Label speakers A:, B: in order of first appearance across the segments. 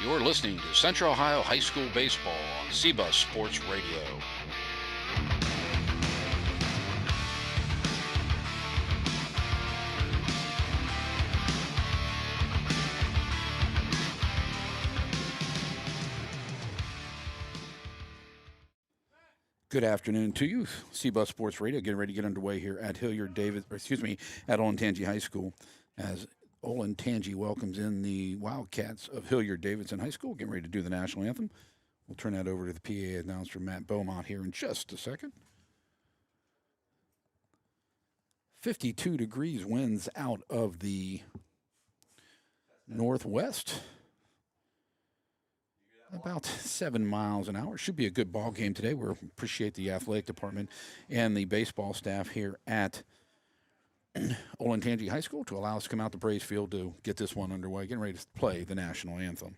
A: You're listening to Central Ohio High School Baseball on CBUS Sports Radio. Good afternoon to you. CBUS Sports Radio getting ready to get underway here at at Olentangy High School as Olentangy welcomes in the Wildcats of Hilliard-Davidson High School, getting ready to do the national anthem. We'll turn that over to the PA announcer, Matt Beaumont, here in just a second. 52 degrees winds out of the northwest. About 7 miles an hour. Should be a good ball game today. We appreciate the athletic department and the baseball staff here at Olentangy High School to allow us to come out to Braves Field to get this one underway, getting ready to play the national anthem.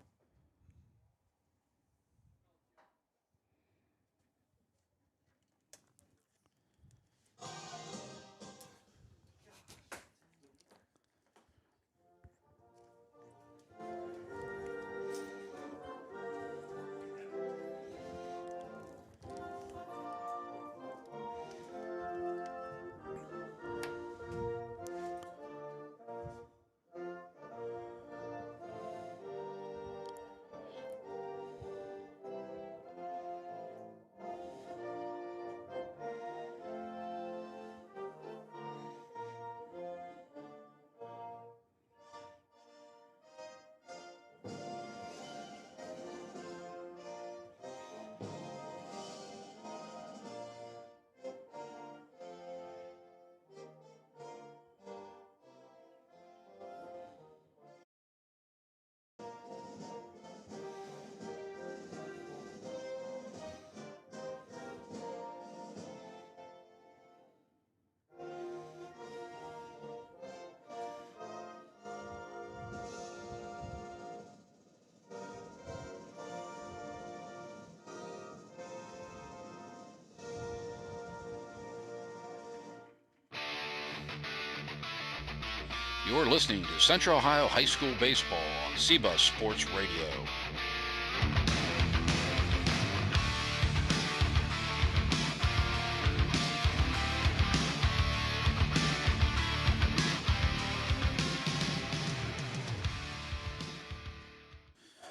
A: You're listening to Central Ohio High School Baseball on CBUS Sports Radio.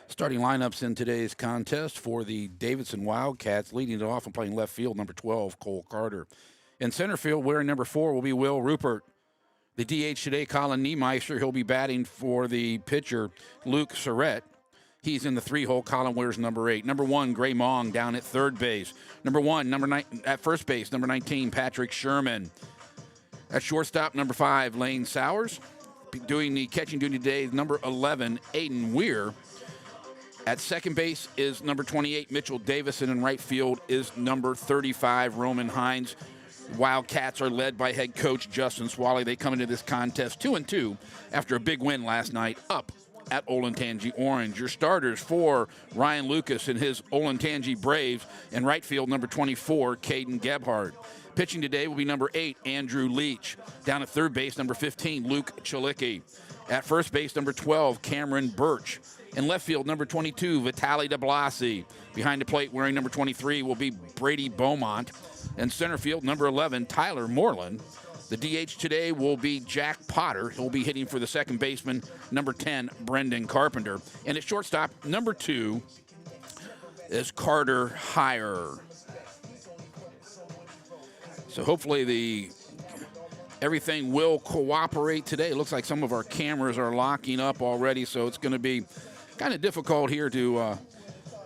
A: Starting lineups in today's contest for the Davidson Wildcats, leading it off and playing left field, number 12, Cole Carter. In center field, wearing number 4 will be Will Rupert. The DH today, Colin Niemeister, he'll be batting for the pitcher, Luke Surrett. He's in the 3-hole. Colin wears number 8. Number 1, Gray Mong down at third base. Number 9 at first base, number 19, Patrick Sherman. At shortstop, number 5, Lane Sowers. Doing the catching duty today, number 11, Aiden Weir. At second base is number 28, Mitchell Davison. And right field is number 35, Roman Hines. Wildcats are led by head coach Justin Swally. They come into this contest 2-2 after a big win last night up at Olentangy Orange. Your starters for Ryan Lucas and his Olentangy Braves. In right field, number 24, Caden Gebhardt. Pitching today will be number 8, Andrew Leach. Down at third base, number 15, Luke Chalicki. At first base, number 12, Cameron Birch. In left field, number 22, Vitaly DeBlasi. Behind the plate, wearing number 23, will be Brady Beaumont. In center field, number 11, Tyler Moreland. The DH today will be Jack Potter. He'll be hitting for the second baseman, number 10, Brendan Carpenter. And at shortstop, number 2 is Carter Heyer. So hopefully everything will cooperate today. It looks like some of our cameras are locking up already, so it's going to be kind of difficult here to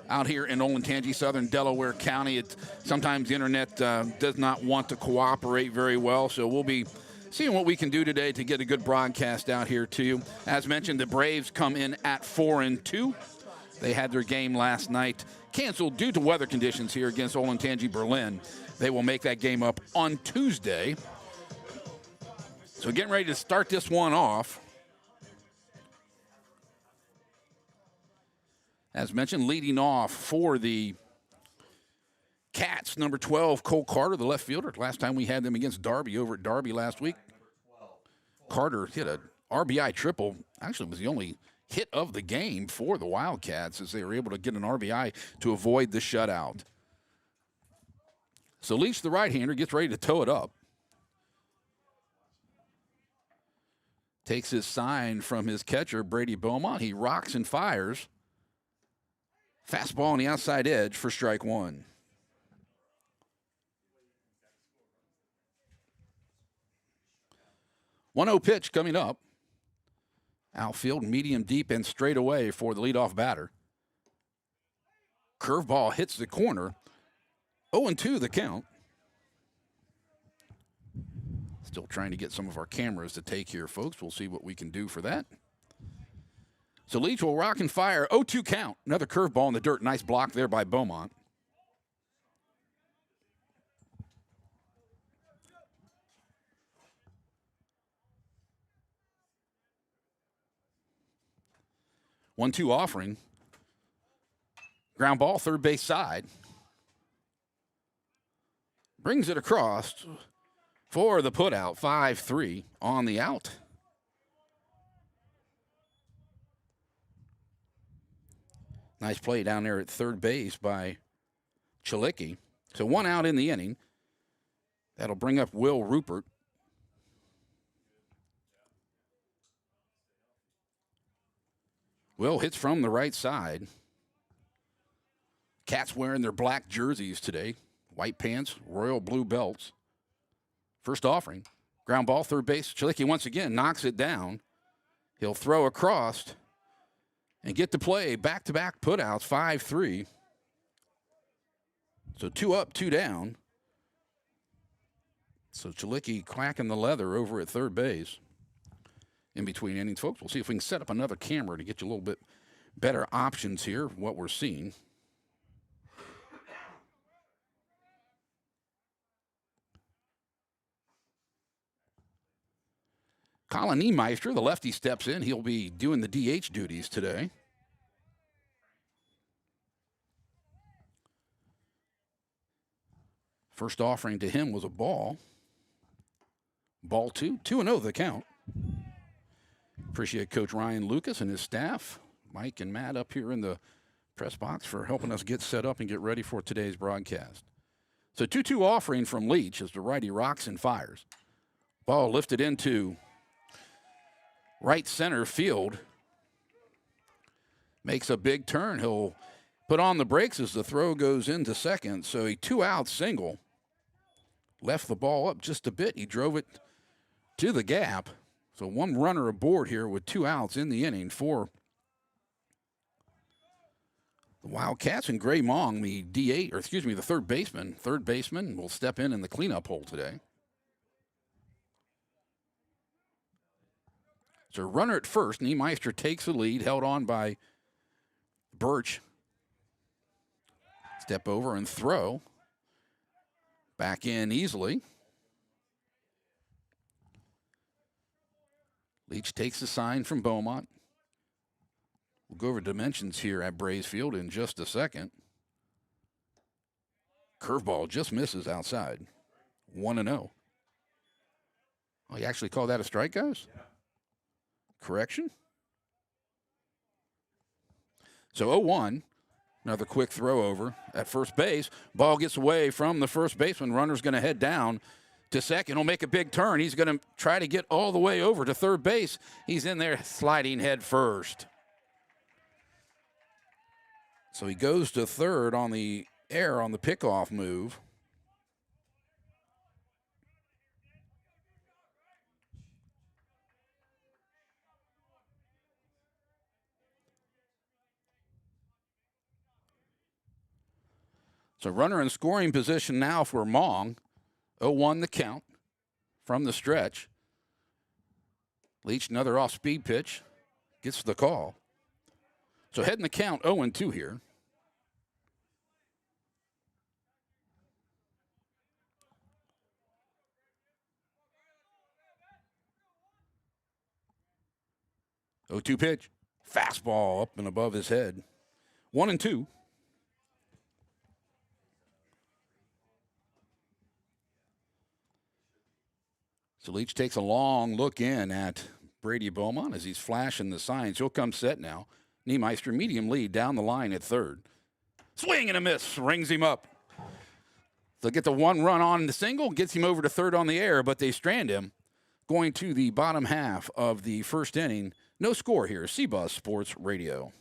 A: out here in Olentangy, southern Delaware County. Sometimes the internet does not want to cooperate very well, so we'll be seeing what we can do today to get a good broadcast out here to you. As mentioned, the Braves come in at 4-2. They had their game last night canceled due to weather conditions here against Olentangy Berlin. They will make that game up on Tuesday. So getting ready to start this one off. As mentioned, leading off for the Cats, number 12, Cole Carter, the left fielder. Last time we had them against Darby over at Darby last week. Carter hit a RBI triple. Actually, was the only hit of the game for the Wildcats as they were able to get an RBI to avoid the shutout. So Leach, the right-hander, gets ready to tow it up. Takes his sign from his catcher, Brady Beaumont. He rocks and fires. Fastball on the outside edge for strike one. One-zero pitch coming up. Outfield, medium, deep, and straight away for the leadoff batter. Curveball hits the corner. 0-2 the count. Still trying to get some of our cameras to take here, folks. We'll see what we can do for that. So Leach will rock and fire. 0-2 count. Another curveball in the dirt. Nice block there by Beaumont. One-two offering. Ground ball, third base side. Brings it across for the putout. 5-3 on the out. Nice play down there at third base by Chalicki. So one out in the inning. That'll bring up Will Rupert. Will hits from the right side. Cats wearing their black jerseys today. White pants, royal blue belts. First offering. Ground ball, third base. Chalicki once again knocks it down. He'll throw across and get to play. Back-to-back putouts, 5-3. So 2 up, 2 down. So Chalicki cracking the leather over at third base. In between innings, folks. We'll see if we can set up another camera to get you a little bit better options here, what we're seeing. Colin Niemeister, the lefty, steps in. He'll be doing the DH duties today. First offering to him was a ball. Ball 2. 2-0 the count. Appreciate Coach Ryan Lucas and his staff, Mike and Matt up here in the press box for helping us get set up and get ready for today's broadcast. So 2-2 offering from Leach as the righty rocks and fires. Ball lifted into right center field. Makes a big turn. He'll put on the brakes as the throw goes into second. So a 2-out single. Left the ball up just a bit. He drove it to the gap. So one runner aboard here with 2 outs in the inning for the Wildcats. And Gray Mong, the third baseman. Third baseman will step in the cleanup hole today. So runner at first. Niemeister takes the lead, held on by Birch. Step over and throw. Back in easily. Leach takes the sign from Beaumont. We'll go over dimensions here at Braves Field in just a second. Curveball just misses outside. 1-0. Oh, you actually call that a strike, guys? Yeah. Correction. So 0-1. Another quick throw over at first base. Ball gets away from the first baseman. Runner's going to head down to second. He'll make a big turn. He's going to try to get all the way over to third base. He's in there sliding head first. So he goes to third on the air on the pickoff move. So runner in scoring position now for Mong. 0-1 the count from the stretch. Leach, another off-speed pitch. Gets the call. So heading the count 0-2 here. Oh, 2 pitch. Fastball up and above his head. 1-2. So Leach takes a long look in at Brady Beaumont as he's flashing the signs. He'll come set now. Niemeister, medium lead down the line at third. Swing and a miss, rings him up. They'll get the one run on the single, gets him over to third on the air, but they strand him. Going to the bottom half of the first inning. No score here. CBUS Sports Radio.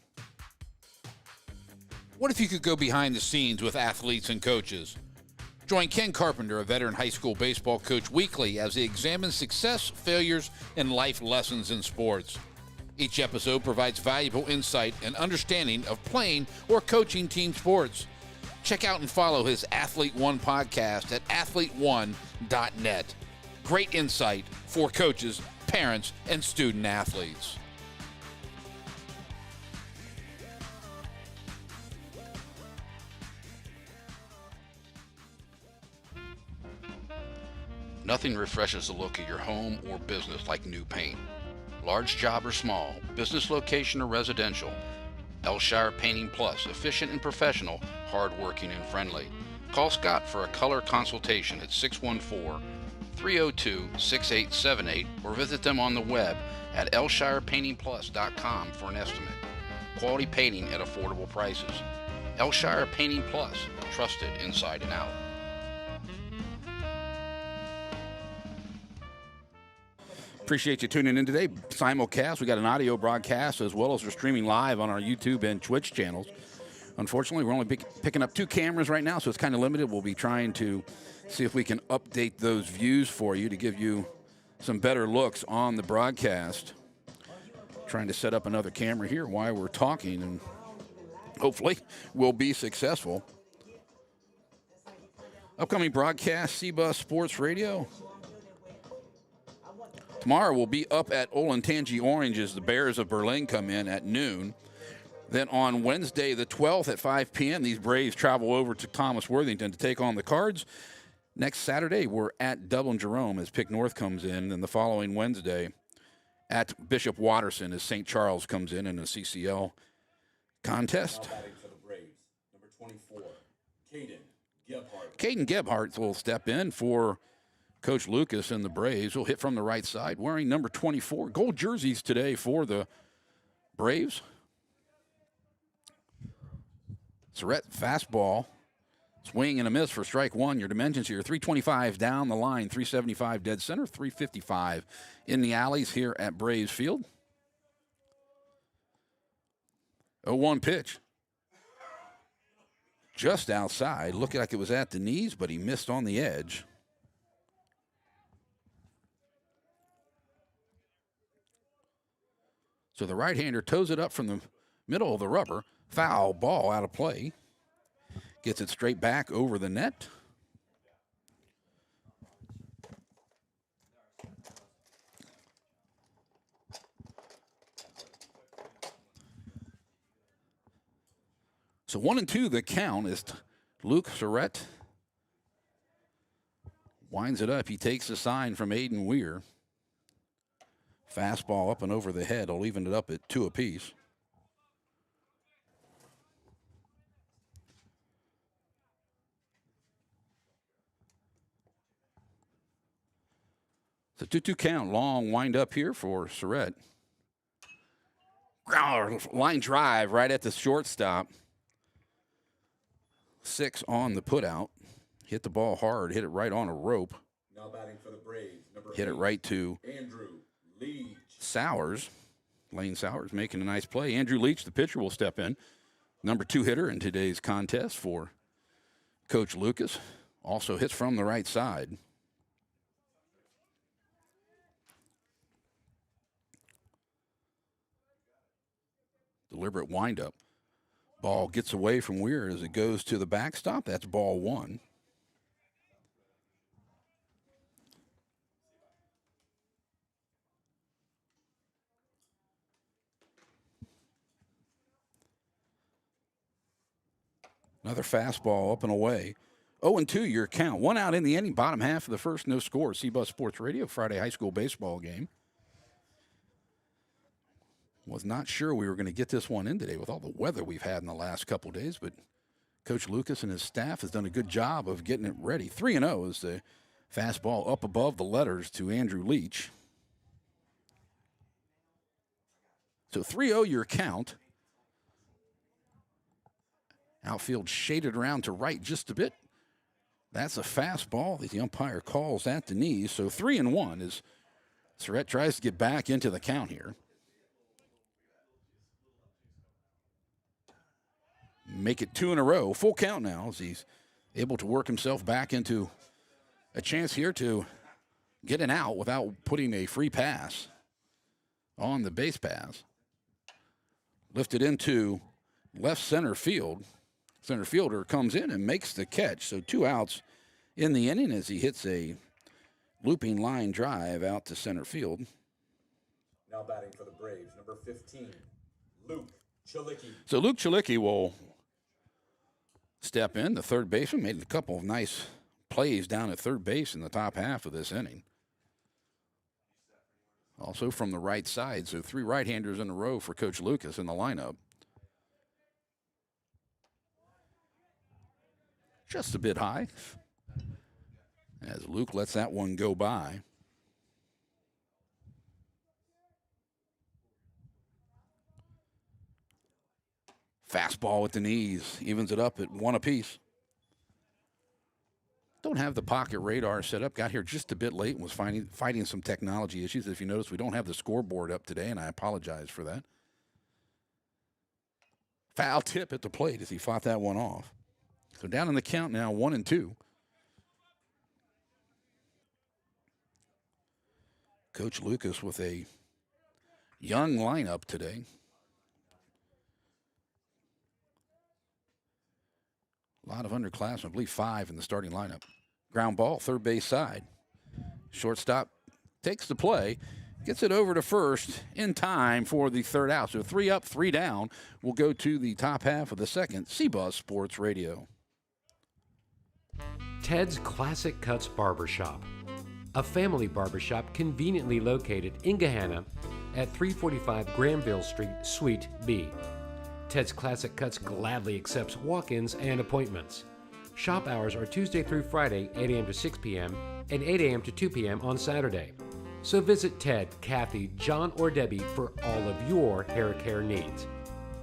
A: What if you could go behind the scenes with athletes and coaches? Join Ken Carpenter, a veteran high school baseball coach, weekly as he examines success, failures, and life lessons in sports. Each episode provides valuable insight and understanding of playing or coaching team sports. Check out and follow his Athlete One podcast at athleteone.net. Great insight for coaches, parents, and student athletes. Nothing refreshes the look of your home or business like new paint. Large job or small, business location or residential, Elshire Painting Plus, efficient and professional, hardworking and friendly. Call Scott for a color consultation at 614-302-6878 or visit them on the web at elshirepaintingplus.com for an estimate. Quality painting at affordable prices. Elshire Painting Plus, trusted inside and out. Appreciate you tuning in today. Simulcast. We got an audio broadcast as well as we're streaming live on our YouTube and Twitch channels. Unfortunately, we're only picking up 2 cameras right now, so it's kind of limited. We'll be trying to see if we can update those views for you to give you some better looks on the broadcast. Trying to set up another camera here while we're talking, and hopefully we'll be successful. Upcoming broadcast, CBUS Sports Radio. Tomorrow we'll be up at Olentangy Orange as the Bears of Berlin come in at noon. Then on Wednesday, the 12th at 5 p.m., these Braves travel over to Thomas Worthington to take on the Cards. Next Saturday, we're at Dublin Jerome as Pick North comes in. And the following Wednesday at Bishop Watterson as St. Charles comes in a CCL contest.
B: Now batting for the Braves, number 24, Caden Gebhardt.
A: Caden Gebhardt will step in for Coach Lucas and the Braves. Will hit from the right side, wearing number 24. Gold jerseys today for the Braves. Surrett fastball, swing and a miss for strike one. Your dimensions here: 325 down the line, 375 dead center, 355 in the alleys here at Braves Field. 0-1 pitch. Just outside, looking like it was at the knees, but he missed on the edge. So the right-hander toes it up from the middle of the rubber. Foul ball out of play. Gets it straight back over the net. So 1-2 the count is Luke Surrett. Winds it up. He takes a sign from Aiden Weir. Fastball up and over the head. Will even it up at 2 apiece. It's a 2-2 count. Long wind up here for Surrett. Line drive right at the shortstop. 6 on the putout. Hit the ball hard. Hit it right on a rope.
B: Now batting for the Braves, number
A: Hit it right to
B: Andrew Leach.
A: Sowers. Lane Sowers making a nice play. Andrew Leach, the pitcher, will step in. Number 2 hitter in today's contest for Coach Lucas. Also hits from the right side. Deliberate windup. Ball gets away from Weir as it goes to the backstop. That's ball 1. Another fastball up and away. 0-2 your count. 1 out in the inning, bottom half of the first, no score. CBUS Sports Radio, Friday high school baseball game. Was not sure we were going to get this one in today with all the weather we've had in the last couple of days, but Coach Lucas and his staff has done a good job of getting it ready. 3-0 is the fastball up above the letters to Andrew Leach. So 3-0 your count. Outfield shaded around to right just a bit. That's a fastball that the umpire calls at the knees. So 3-1 as Surratt tries to get back into the count here. Make it 2 in a row. Full count now as he's able to work himself back into a chance here to get an out without putting a free pass on the base pass. Lifted into left center field. Center fielder comes in and makes the catch. So 2 outs in the inning as he hits a looping line drive out to center field.
B: Now batting for the Braves, number 15, Luke Chalicki.
A: So Luke Chalicki will step in. The third baseman made a couple of nice plays down at third base in the top half of this inning. Also from the right side, so 3 right-handers in a row for Coach Lucas in the lineup. Just a bit high as Luke lets that one go by. Fastball with the knees, evens it up at 1 apiece. Don't have the pocket radar set up. Got here just a bit late and was fighting some technology issues. If you notice, we don't have the scoreboard up today, and I apologize for that. Foul tip at the plate as he fought that one off. So down in the count now, 1-2. Coach Lucas with a young lineup today. A lot of underclassmen, I believe 5 in the starting lineup. Ground ball, third base side. Shortstop takes the play, gets it over to first in time for the third out. So 3 up, 3 down. We'll go to the top half of the second. CBUS Sports Radio.
C: Ted's Classic Cuts Barbershop, a family barbershop conveniently located in Gahanna at 345 Granville Street, Suite B. Ted's Classic Cuts gladly accepts walk-ins and appointments. Shop hours are Tuesday through Friday, 8 a.m. to 6 p.m. and 8 a.m. to 2 p.m. on Saturday. So visit Ted, Kathy, John, or Debbie for all of your hair care needs.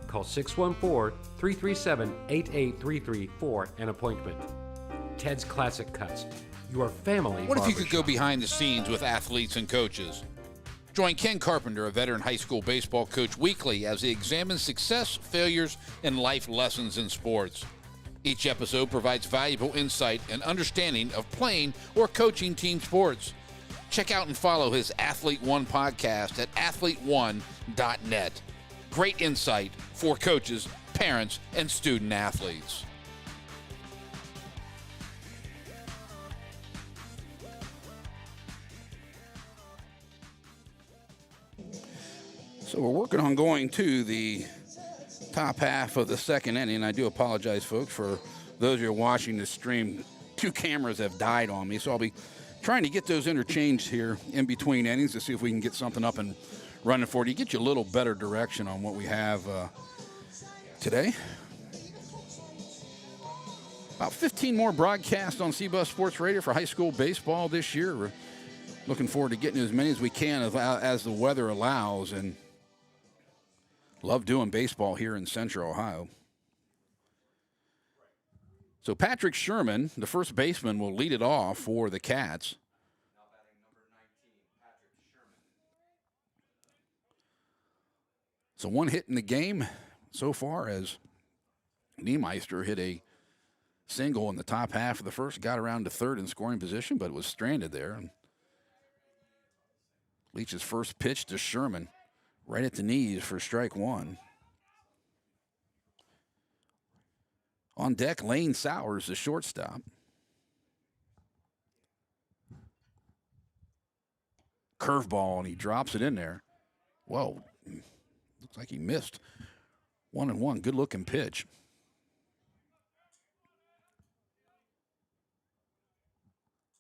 C: Call 614-337-8833 for an appointment. Ted's Classic Cuts, your family
A: What if you could
C: barbershop.
A: go behind the scenes with athletes and coaches? Join Ken Carpenter, a veteran high school baseball coach, weekly as he examines success, failures, and life lessons in sports. Each episode provides valuable insight and understanding of playing or coaching team sports. Check out and follow his Athlete One podcast at athlete1.net. Great insight for coaches, parents, and student athletes. So we're working on going to the top half of the second inning. I do apologize, folks, for those of you watching the stream. 2 cameras have died on me, so I'll be trying to get those interchanged here in between innings to see if we can get something up and running for you. Get you a little better direction on what we have today. About 15 more broadcasts on CBUS Sports Radio for high school baseball this year. We're looking forward to getting as many as we can as the weather allows, and love doing baseball here in Central Ohio. So Patrick Sherman, the first baseman, will lead it off for the Cats.
B: Now batting number 19, Patrick Sherman.
A: So 1 hit in the game so far as Niemeister hit a single in the top half of the first, got around to third in scoring position, but was stranded there. And Leach's first pitch to Sherman, right at the knees for strike 1. On deck, Lane Sowers, the shortstop. Curveball, and he drops it in there. Whoa, looks like he missed. 1-1, good-looking pitch.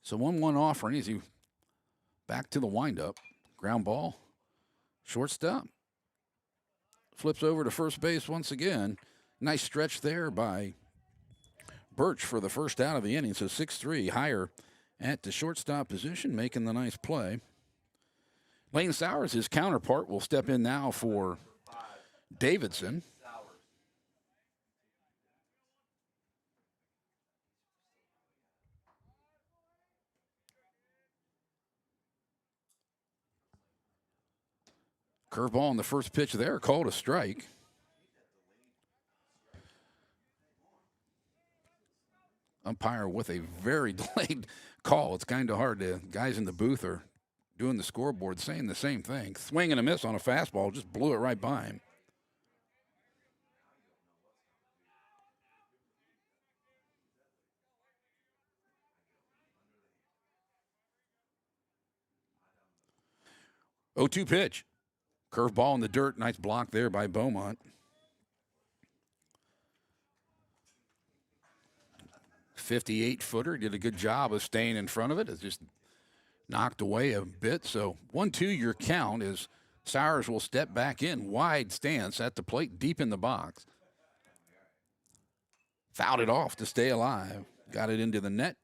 A: So 1-1 offering as he back to the windup. Ground ball, shortstop. Flips over to first base once again. Nice stretch there by Birch for the first out of the inning. So 6-3, higher at the shortstop position, making the nice play. Lane Sowers, his counterpart, will step in now for Davidson. Curveball on the first pitch there, called a strike. Umpire with a very delayed call. It's kind of hard to, guys in the booth are doing the scoreboard saying the same thing. Swing and a miss on a fastball, just blew it right by him. Oh, 2 pitch. Curveball in the dirt. Nice block there by Beaumont. 58-footer. Did a good job of staying in front of it. It's just knocked away a bit. So 1-2 your count as Sowers will step back in. Wide stance at the plate, deep in the box. Fouled it off to stay alive. Got it into the net.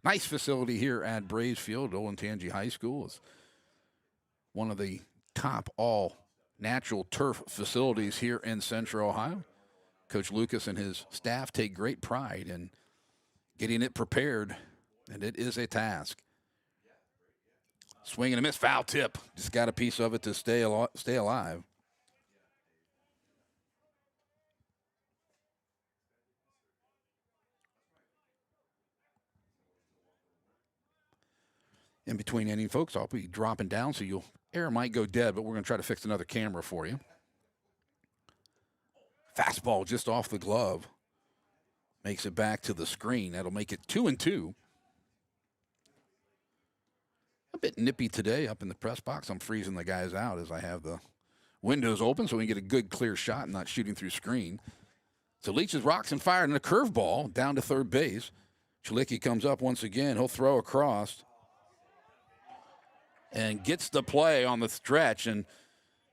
A: Nice facility here at Braves Field. Olentangy High School is one of the top all-natural turf facilities here in Central Ohio. Coach Lucas and his staff take great pride in getting it prepared, and it is a task. Swing and a miss, foul tip. Just got a piece of it to stay alive. In between inning, folks, I'll be dropping down, so your air might go dead, but we're going to try to fix another camera for you. Fastball just off the glove. Makes it back to the screen. That'll make it 2-2. A bit nippy today up in the press box. I'm freezing the guys out as I have the windows open so we can get a good, clear shot and not shooting through screen. So Leach's rocks and fire and a curveball down to third base. Chilicki comes up once again. He'll throw across and gets the play on the stretch. And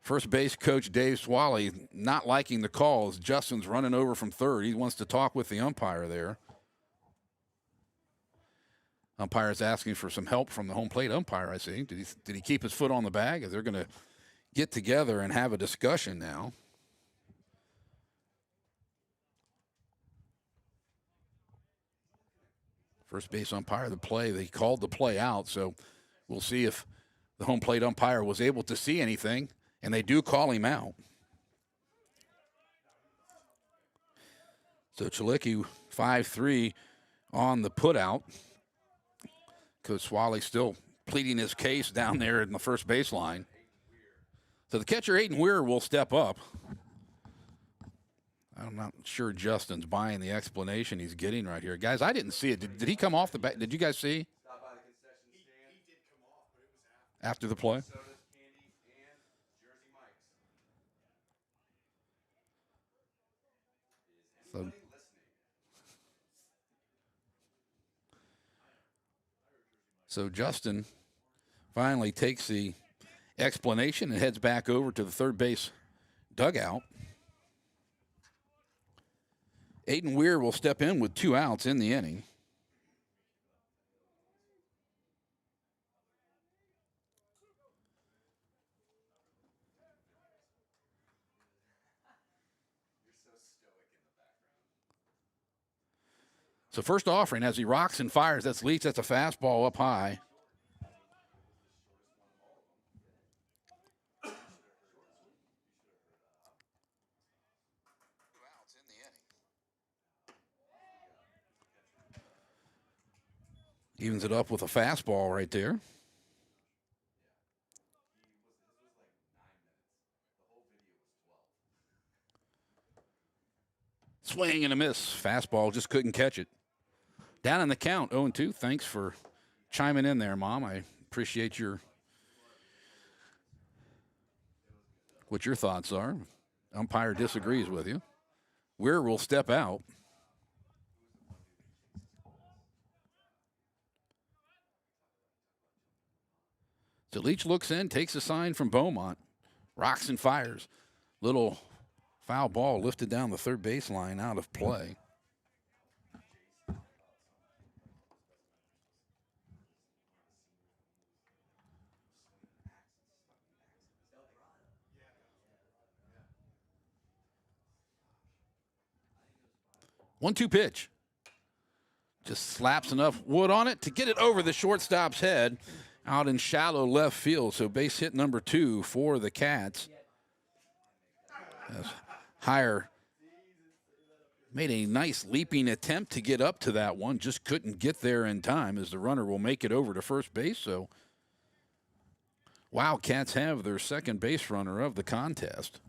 A: first base coach Dave Swally not liking the calls. Justin's running over from third. He wants to talk with the umpire there. Umpire's asking for some help from the home plate umpire, I see. Did he keep his foot on the bag? They're going to get together and have a discussion now. First base umpire, they called the play out, so we'll see if the home plate umpire was able to see anything, and they do call him out. So Chilicki 5-3 on the putout. Coach Swally still pleading his case down there in the first baseline. So the catcher, Aiden Weir, will step up. I'm not sure Justin's buying the explanation he's getting right here. Guys, I didn't see it. Did he come off the bat? Did you guys see?
B: He did come off, but it was
A: After the play?
B: So does Candy and Jersey Mike's.
A: So, so Justin finally takes the explanation and heads back over to the third base dugout. Aiden Weir will step in with 2 outs in the inning. So first offering as he rocks and fires. That's Leach. That's a fastball up high. Evens it up with a fastball right there. Swing and a miss. Fastball, just couldn't catch it. Down in the count, 0-2. Thanks for chiming in there, Mom. I appreciate what your thoughts are. Umpire disagrees with you. Weir will step out. So Leach looks in, takes a sign from Beaumont, rocks and fires. Little foul ball lifted down the third baseline, out of play. 1-2 pitch. Just slaps enough wood on it to get it over the shortstop's head out in shallow left field. So base hit number 2 for the Cats. As Hire made a nice leaping attempt to get up to that one, just couldn't get there in time as the runner will make it over to first base. So Wildcats have their second base runner of the contest.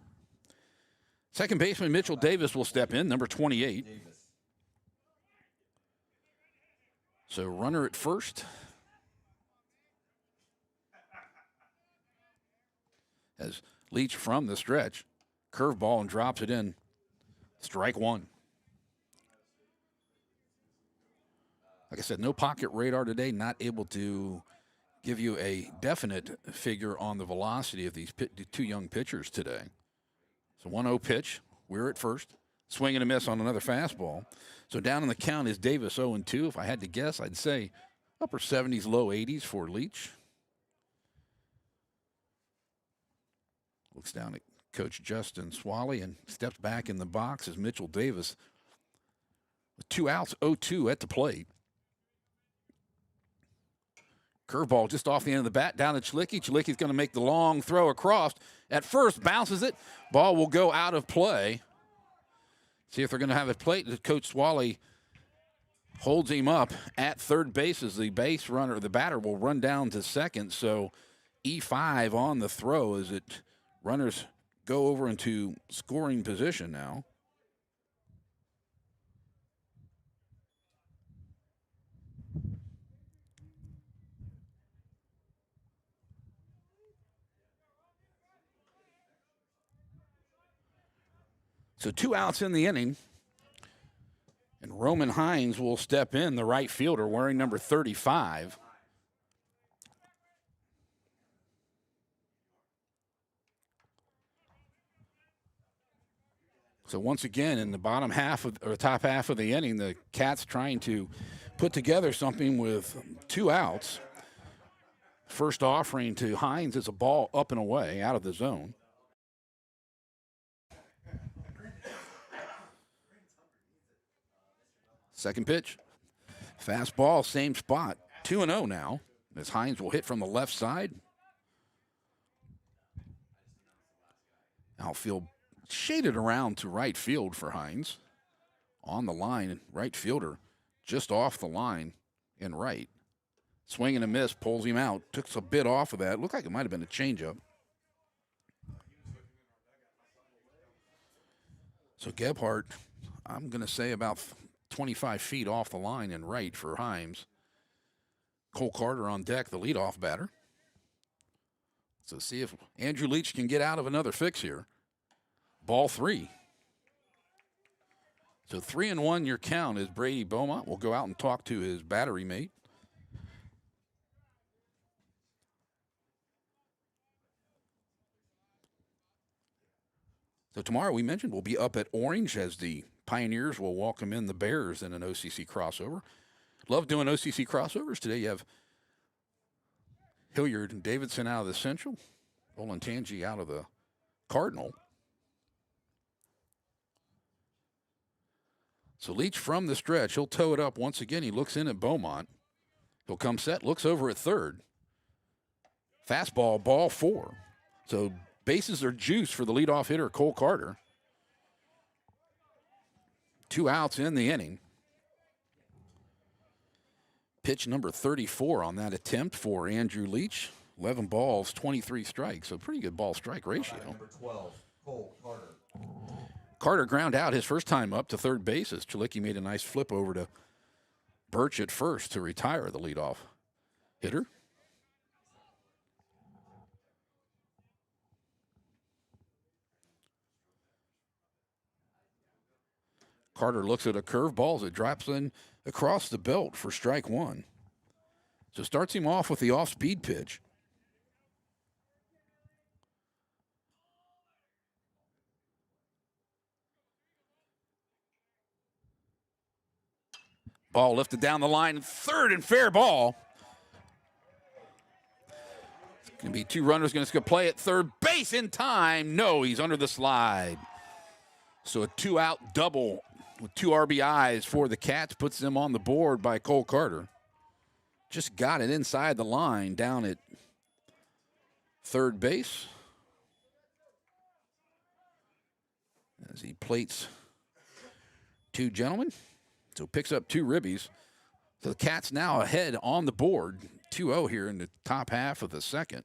A: Second baseman Mitchell Davis will step in, number 28. So runner at first. As Leach from the stretch, curveball and drops it in. Strike one. Like I said, no pocket radar today, not able to give you a definite figure on the velocity of these two young pitchers today. So 1-0 pitch. We're at first. Swing and a miss on another fastball. So down in the count is Davis 0-2. If I had to guess, I'd say upper 70s, low 80s for Leach. Looks down at Coach Justin Swally and steps back in the box as Mitchell Davis with 2 outs, 0-2 at the plate. Curveball just off the end of the bat down to Chilicki. Chilicki's going to make the long throw across. At first, bounces it. Ball will go out of play. See if they're going to have it plate. Coach Swally holds him up at third base as the base runner, the batter, will run down to second. So E5 on the throw as it runners go over into scoring position now. So 2 outs in the inning. And Roman Hines will step in, the right fielder, wearing number 35. So once again, in the bottom half of, or top half of the inning, the Cats trying to put together something with 2 outs. First offering to Hines is a ball up and away, out of the zone. Second pitch. Fastball, same spot. 2-0 now, as Hines will hit from the left side. Outfield shaded around to right field for Hines. On the line, right fielder just off the line in right. Swing and a miss, pulls him out. Took a bit off of that. Looked like it might have been a changeup. So Gebhardt, I'm going to say about 25 feet off the line and right for Hines. Cole Carter on deck, the leadoff batter. So see if Andrew Leach can get out of another fix here. Ball 3. So 3-1 your count as Brady Beaumont will go out and talk to his battery mate. So tomorrow, we mentioned, we'll be up at Orange as the Pioneers will welcome in the Bears in an OCC crossover. Love doing OCC crossovers. Today you have Hilliard and Davidson out of the Central, Olentangy out of the Cardinal. So Leach from the stretch, he'll tow it up once again. He looks in at Beaumont. He'll come set, looks over at third. Fastball, ball 4. So bases are juice for the leadoff hitter, Cole Carter. 2 outs in the inning. Pitch number 34 on that attempt for Andrew Leach. 11 balls, 23 strikes. So pretty good ball-strike ratio.
B: Number 12, Cole Carter.
A: Carter ground out his first time up to third base as Chilicki made a nice flip over to Birch at first to retire the leadoff hitter. Carter looks at a curveball as it drops in across the belt for strike 1. So starts him off with the off-speed pitch. Ball lifted down the line, third and fair ball. It's going to be 2 runners going to play at third base in time. No, he's under the slide. So a 2-out double with 2 RBIs for the Cats, puts them on the board by Cole Carter. Just got it inside the line down at third base as he plates 2 gentlemen. So picks up 2 ribbies. So the Cats now ahead on the board, 2-0 here in the top half of the second.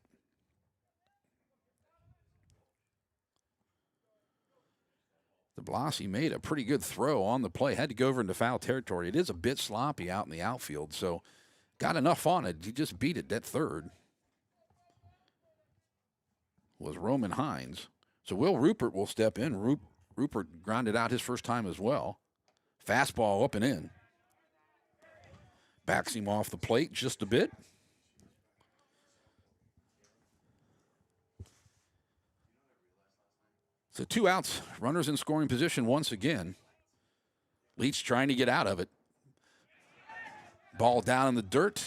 A: DeBlasi made a pretty good throw on the play. Had to go over into foul territory. It is a bit sloppy out in the outfield, so got enough on it. He just beat it at third. Was Roman Hines. So Will Rupert will step in. Rupert grounded out his first time as well. Fastball up and in. Backs him off the plate just a bit. So 2 outs, runners in scoring position once again. Leach trying to get out of it. Ball down in the dirt.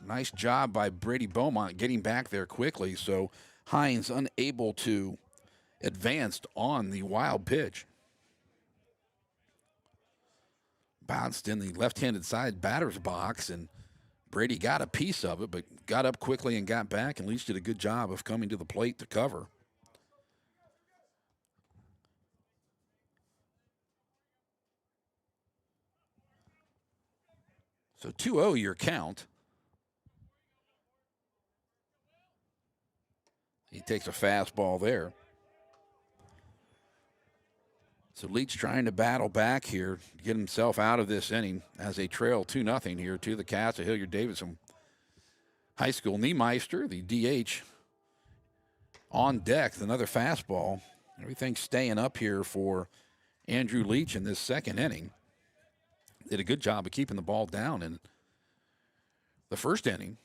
A: Nice job by Brady Beaumont getting back there quickly. So Hines unable to advance on the wild pitch. Bounced in the left-handed side batter's box, and Brady got a piece of it, but got up quickly and got back, and Leach did a good job of coming to the plate to cover. So 2-0 your count. He takes a fastball there. So Leach trying to battle back here, get himself out of this inning as they trail 2-0 here to the Cats of Hilliard-Davidson High School. Niemeister, the DH, on deck, another fastball. Everything staying up here for Andrew Leach in this second inning. Did a good job of keeping the ball down in the first inning.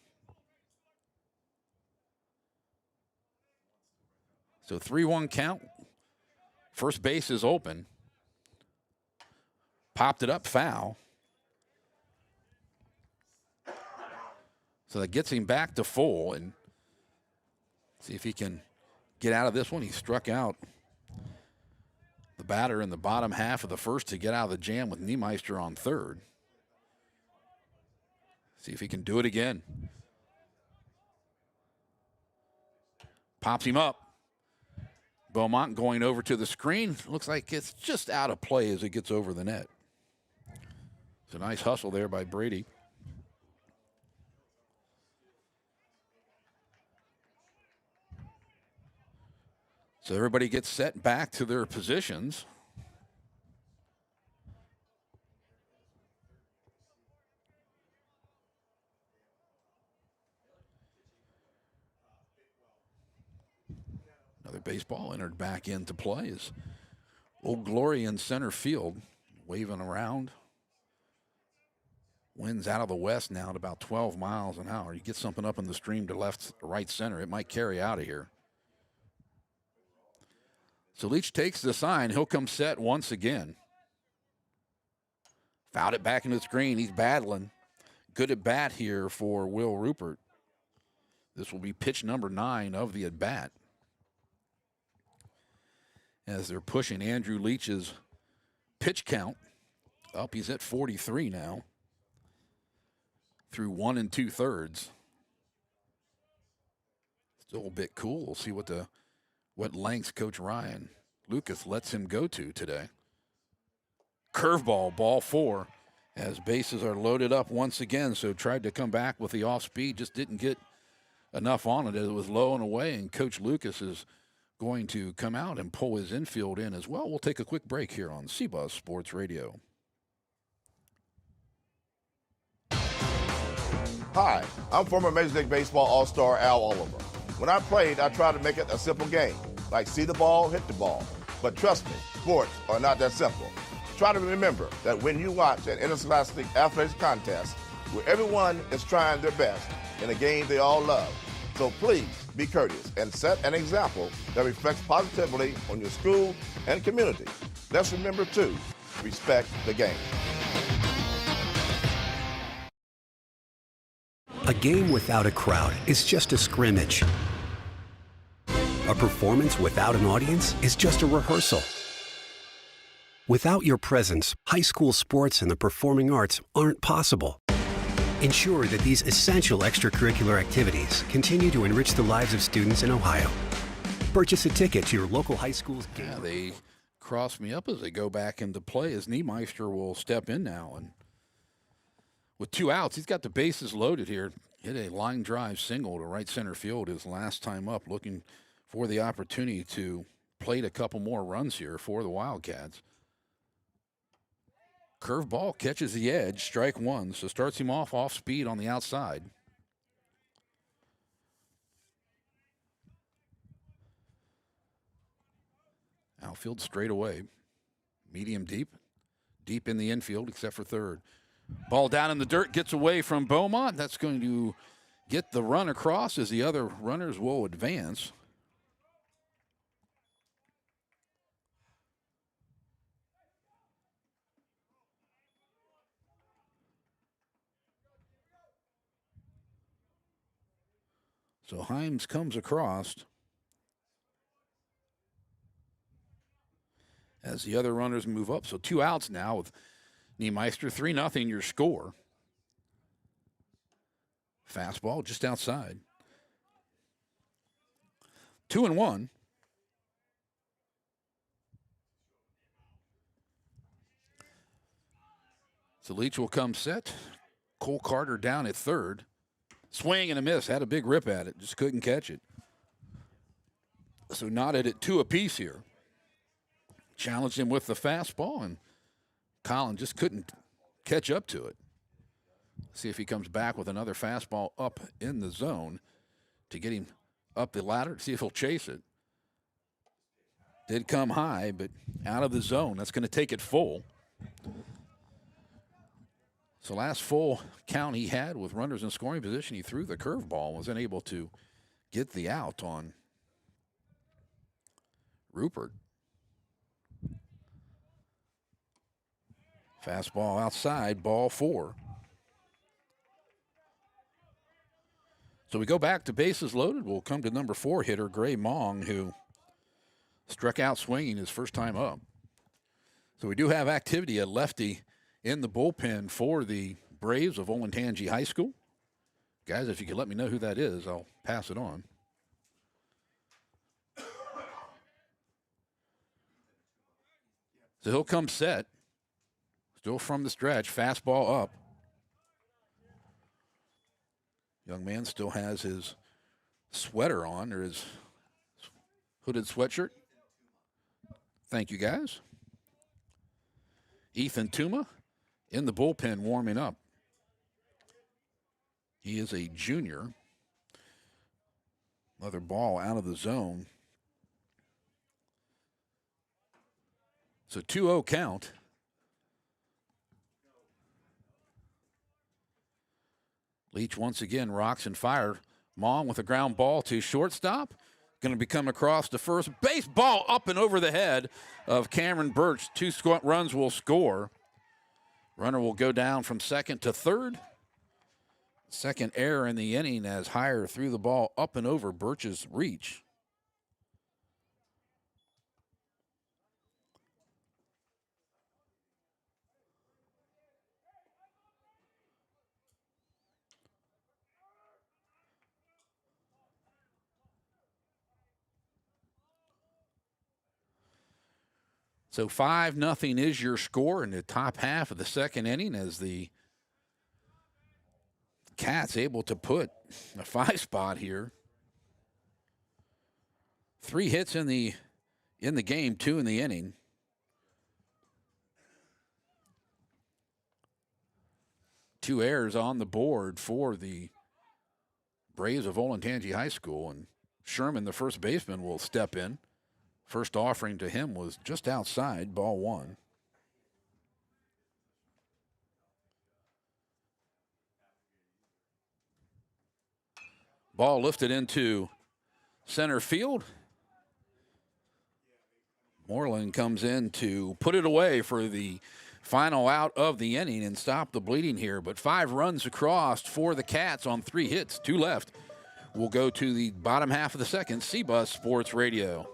A: So 3-1 count. First base is open. Popped it up foul. So that gets him back to full, and see if he can get out of this one. He struck out the batter in the bottom half of the first to get out of the jam with Niemeister on third. See if he can do it again. Pops him up. Beaumont going over to the screen. Looks like it's just out of play as it gets over the net. It's a nice hustle there by Brady. So everybody gets set back to their positions. Another baseball entered back into play as Old Glory in center field, waving around. Wind's out of the west now at about 12 miles an hour. You get something up in the stream to left, right center, it might carry out of here. So Leach takes the sign. He'll come set once again. Fouled it back into the screen. He's battling. Good at bat here for Will Rupert. This will be pitch number 9 of the at bat, as they're pushing Andrew Leach's pitch count up. He's at 43 now through 1 2/3. Still a bit cool. We'll see what lengths Coach Ryan Lucas lets him go to today. Curveball, ball 4, as bases are loaded up once again. So tried to come back with the off speed, just didn't get enough on it as it was low and away, and Coach Lucas is going to come out and pull his infield in as well. We'll take a quick break here on CBUS Sports Radio.
D: Hi, I'm former Major League Baseball All-Star Al Oliver. When I played, I tried to make it a simple game, like see the ball, hit the ball. But trust me, sports are not that simple. Try to remember that when you watch an interscholastic athletics contest where everyone is trying their best in a game they all love, so please be courteous and set an example that reflects positively on your school and community. Let's remember, too, respect the game.
E: A game without a crowd is just a scrimmage. A performance without an audience is just a rehearsal. Without your presence, high school sports and the performing arts aren't possible. Ensure that these essential extracurricular activities continue to enrich the lives of students in Ohio. Purchase a ticket to your local high school's game.
A: Yeah, they cross me up as they go back into play, as Niemeister will step in now. And with 2 outs, he's got the bases loaded here. Hit a line drive single to right center field his last time up, looking for the opportunity to plate a couple more runs here for the Wildcats. Curveball catches the edge, strike one, so starts him off speed on the outside. Outfield straight away. Medium deep. Deep in the infield except for third. Ball down in the dirt, gets away from Beaumont. That's going to get the run across as the other runners will advance. So Himes comes across as the other runners move up. So 2 outs now with Niemeister. 3-0 your score. Fastball just outside. 2-1. So Leach will come set. Cole Carter down at third. Swing and a miss. Had a big rip at it. Just couldn't catch it. So knotted at 2 apiece here. Challenged him with the fastball, and Colin just couldn't catch up to it. See if he comes back with another fastball up in the zone to get him up the ladder. See if he'll chase it. Did come high, but out of the zone. That's going to take it full. So last full count he had with runners in scoring position, he threw the curveball and was unable to get the out on Rupert. Fastball outside, ball 4. So we go back to bases loaded. We'll come to number 4 hitter, Gray Mong, who struck out swinging his first time up. So we do have activity, a lefty in the bullpen for the Braves of Olentangy High School. Guys, if you could let me know who that is, I'll pass it on. So he'll come set. Still from the stretch, fastball up. Young man still has his sweater on, or his hooded sweatshirt. Thank you, guys. Ethan Tuma in the bullpen warming up. He is a junior. Another ball out of the zone. So 2-0 count. Leach once again rocks and fire. Mong with a ground ball to shortstop. Going to be coming across to first base. Ball up and over the head of Cameron Birch. 2 runs will score. Runner will go down from second to third. Second error in the inning as Heyer threw the ball up and over Birch's reach. So 5-0 is your score in the top half of the second inning as the Cats able to put a 5 spot here. 3 hits in the game, 2 in the inning. Two errors on the board for the Braves of Olentangy High School, and Sherman, the first baseman, will step in. First offering to him was just outside, ball 1. Ball lifted into center field. Moreland comes in to put it away for the final out of the inning and stop the bleeding here. But 5 runs across for the Cats on 3 hits, 2 left. We'll go to the bottom half of the second. CBUS Sports Radio.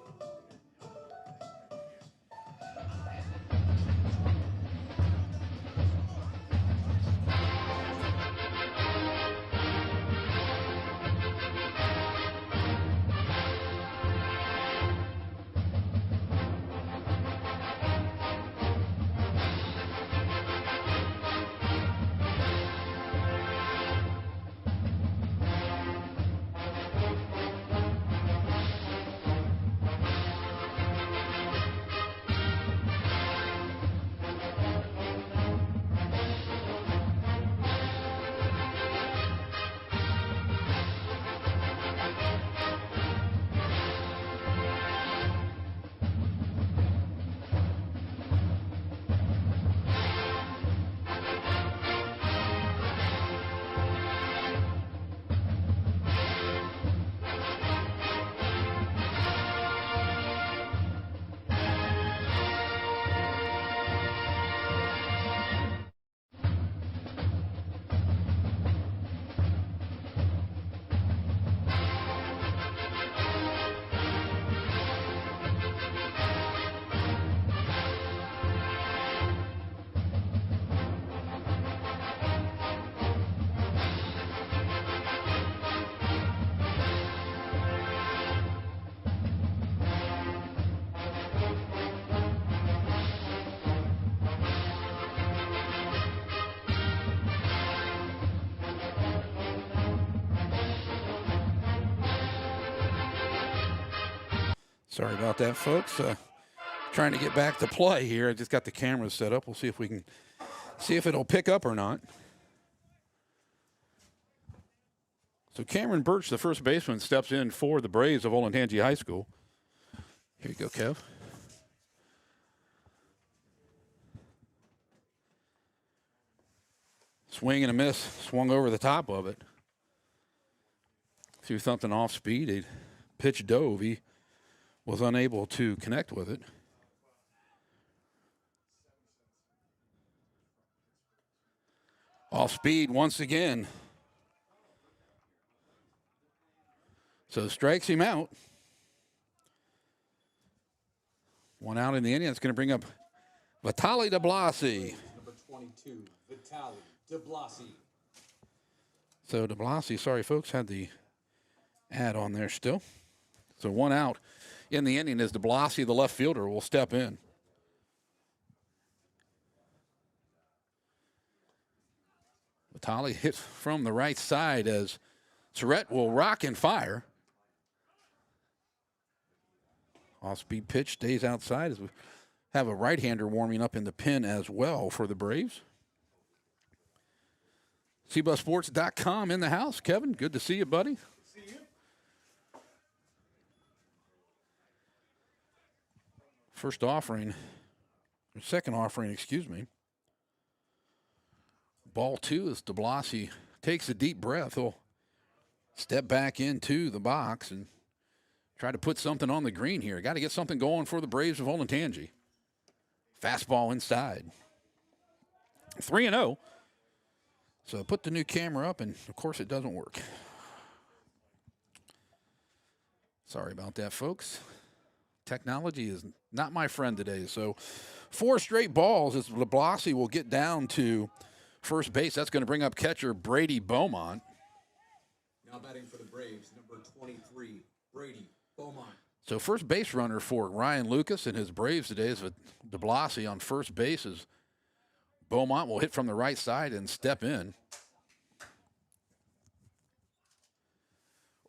A: Sorry about that, folks. Trying to get back to play here. I just got the camera set up. We'll see if we can see if it'll pick up or not. So Cameron Birch, the first baseman, steps in for the Braves of Olentangy High School. Here you go, Kev. Swing and a miss. Swung over the top of it. Threw something off speed. A pitch dove. He was unable to connect with it. Off speed once again. So strikes him out. One out in the inning. It's going to bring up Vitaly DeBlasi.
B: Number 22, Vitaly DeBlasi.
A: So DeBlasi, sorry folks, had the ad on there still. So one out in the inning as DeBlasi, the left fielder, will step in. Vitaly hits from the right side as Surratt will rock and fire. Off-speed pitch stays outside as we have a right-hander warming up in the pen as well for the Braves. CBUSSports.com in the house. Kevin, good to see you, buddy.
B: See you.
A: First offering, or second offering, excuse me. Ball two as DeBlasi takes a deep breath. He'll step back into the box and try to put something on the green here. Got to get something going for the Braves of Olentangy. Fastball inside. 3-0. So put the new camera up, and of course it doesn't work. Sorry about that, folks. Technology is not my friend today. So 4 straight balls as DeBlasi will get down to first base. That's going to bring up catcher Brady Beaumont.
B: Now batting for the Braves, number 23, Brady Beaumont.
A: So first base runner for Ryan Lucas and his Braves today is DeBlasi on first base as Beaumont will hit from the right side and step in.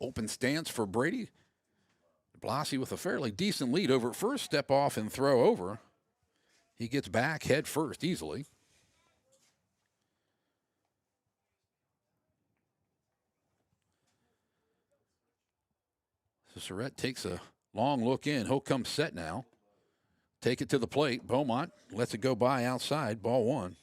A: Open stance for Brady. DeBlasi with a fairly decent lead over at first. Step off and throw over. He gets back head first easily. So Surratt takes a long look in. He'll come set now. Take it to the plate. Beaumont lets it go by outside. Ball one.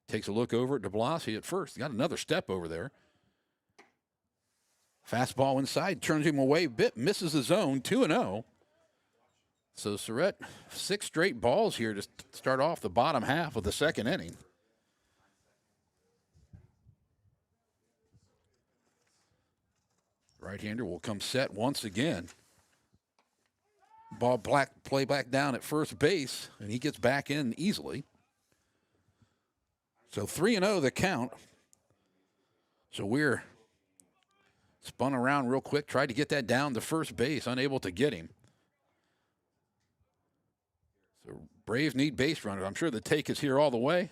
A: Takes a look over at DeBlasi at first. Got another step over there. Fastball inside. Turns him away a bit. Misses the zone. 2-0. So Surratt, 6 straight balls here to start off the bottom half of the second inning. Right-hander will come set once again. Ball play back down at first base, and he gets back in easily. So 3-0 the count. So Weir spun around real quick, tried to get that down to first base, unable to get him. So Braves need base runners. I'm sure the take is here all the way.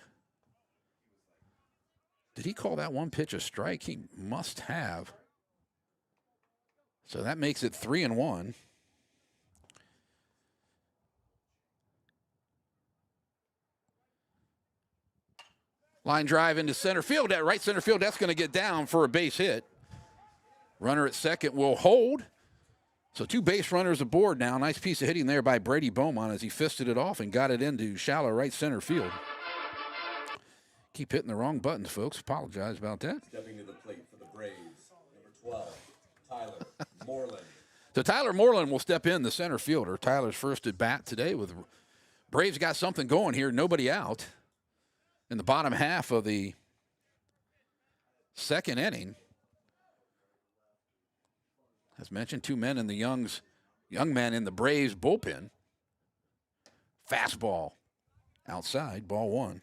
A: Did he call that one pitch a strike? He must have. So that makes it 3-1. Line drive into center field. At right center field, that's going to get down for a base hit. Runner at second will hold. So 2 base runners aboard now. Nice piece of hitting there by Brady Beaumont as he fisted it off and got it into shallow right center field. Keep hitting the wrong buttons, folks. Apologize about that.
B: Stepping to the plate for the Braves, number 12, Tyler Moreland.
A: So Tyler Moreland will step in, the center fielder. Tyler's first at bat today with Braves got something going here. Nobody out in the bottom half of the second inning. As mentioned, 2 men in the young men in the Braves bullpen. Fastball outside, ball 1.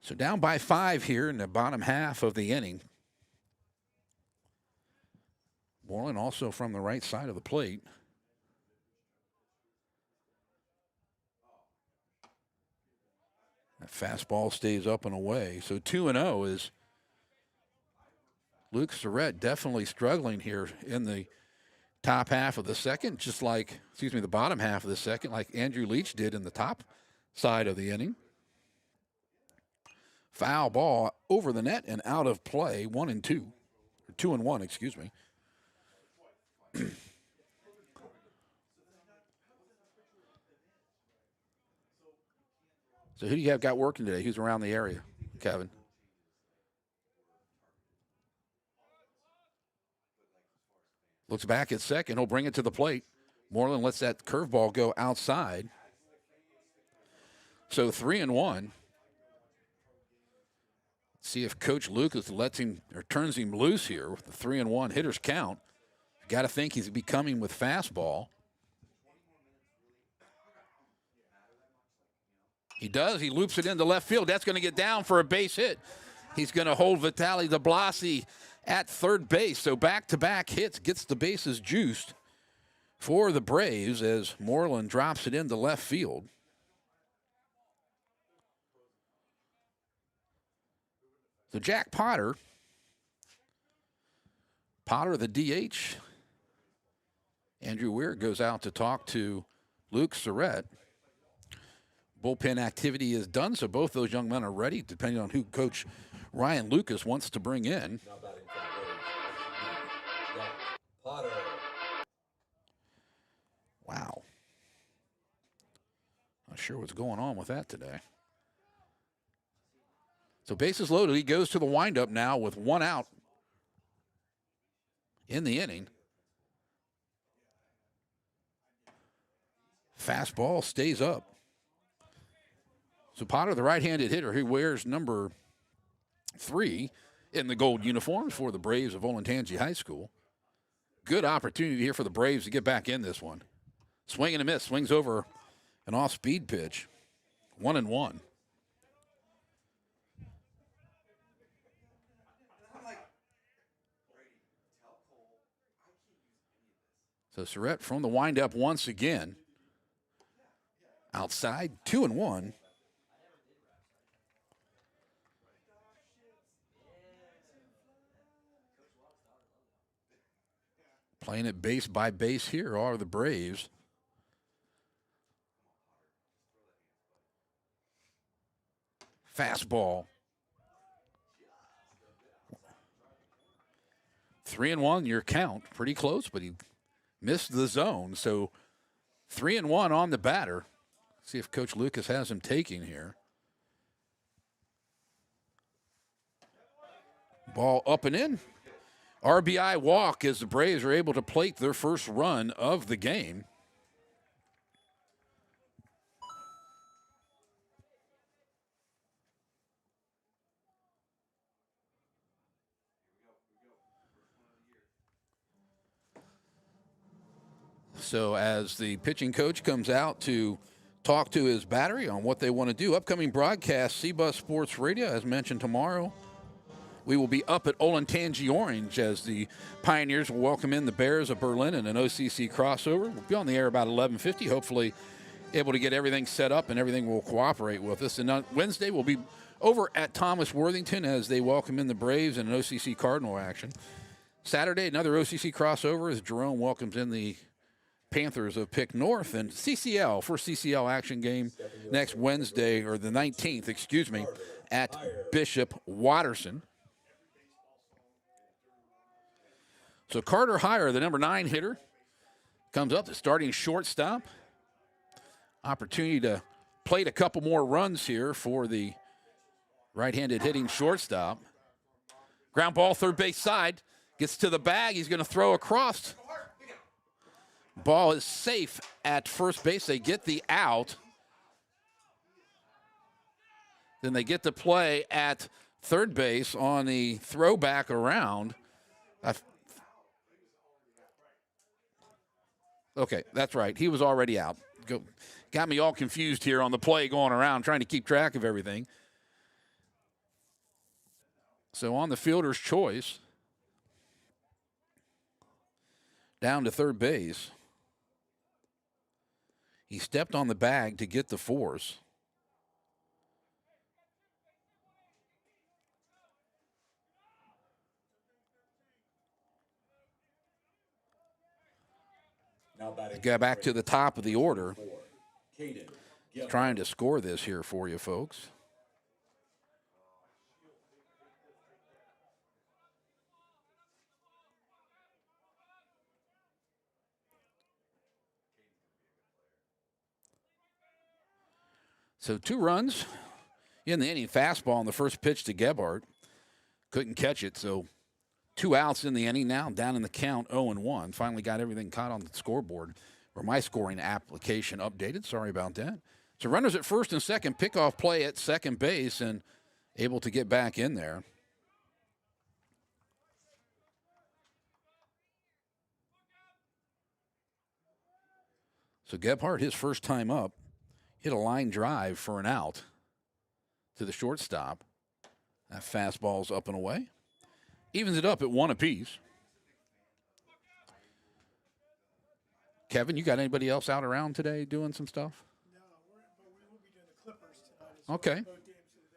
A: So down by 5 here in the bottom half of the inning. Moreland also from the right side of the plate. That fastball stays up and away. So 2-0 is Luke Surratt, definitely struggling here in the top half of the second, just like, the bottom half of the second, like Andrew Leach did in the top side of the inning. Foul ball over the net and out of play, 1-2. Or 2-1, excuse me. So who do you have got working today? Who's around the area, Kevin? Looks back at second. He'll bring it to the plate. Moreland lets that curveball go outside. So 3-1. See if Coach Lucas lets him or turns him loose here with the 3-1 hitters count. Got to think he's becoming with fastball. He does. He loops it into left field. That's going to get down for a base hit. He's going to hold Vitaly de Blasi at third base. So back-to-back hits, gets the bases juiced for the Braves as Moreland drops it into left field. So Jack Potter, the DH. Andrew Weir goes out to talk to Luke Surratt. Bullpen activity is done, so both those young men are ready, depending on who Coach Ryan Lucas wants to bring in.
B: Now batting for the Braves, Jack Potter.
A: Wow. Not sure what's going on with that today. So bases loaded. He goes to the windup now with one out in the inning. Fastball stays up. So Potter, the right-handed hitter, he wears number 3 in the gold uniforms for the Braves of Olentangy High School. Good opportunity here for the Braves to get back in this one. Swing and a miss. Swings over an off-speed pitch. 1-1. So Surratt from the windup once again. Outside, 2-1. Playing it base by base here are the Braves. Fastball. 3-1, your count. Pretty close, but he missed the zone. So 3-1 on the batter. See if Coach Lucas has him taking here. Ball up and in. RBI walk as the Braves are able to plate their first run of the game. So as the pitching coach comes out to talk to his battery on what they want to do, upcoming broadcast, CBUS Sports Radio, as mentioned tomorrow. We will be up at Olentangy Orange as the Pioneers will welcome in the Bears of Berlin in an OCC crossover. We'll be on the air about 11:50, hopefully able to get everything set up and everything will cooperate with us. And on Wednesday, we'll be over at Thomas Worthington as they welcome in the Braves in an OCC Cardinal action. Saturday, another OCC crossover as Jerome welcomes in the Panthers of Pick North, and CCL, first CCL action game next Wednesday, or the 19th, at Bishop Watterson. So Carter Heyer, the number 9 hitter, comes up to starting shortstop. Opportunity to plate a couple more runs here for the right-handed hitting shortstop. Ground ball, third base side, gets to the bag. He's going to throw across. Ball is safe at first base. They get the out. Then they get to play at third base on the throwback around. Okay, that's right. He was already out. Got me all confused here on the play going around, trying to keep track of everything. So on the fielder's choice, down to third base. He stepped on the bag to get the force. Go back to the top of the order.
B: Caden.
A: Trying to score this here for you folks. So 2 runs in the inning. Fastball on the first pitch to Gebhardt. Couldn't catch it, so 2 outs in the inning. Now down in the count, 0-1. Finally got everything caught on the scoreboard, or my scoring application updated. Sorry about that. So runners at first and second, pickoff play at second base, and able to get back in there. So Gebhardt, his first time up, hit a line drive for an out to the shortstop. That fastball's up and away. Evens it up at 1 apiece. Kevin, you got anybody else out around today doing some stuff?
F: No, but we will be doing the Clippers tonight as well.
A: Okay.
F: Both games of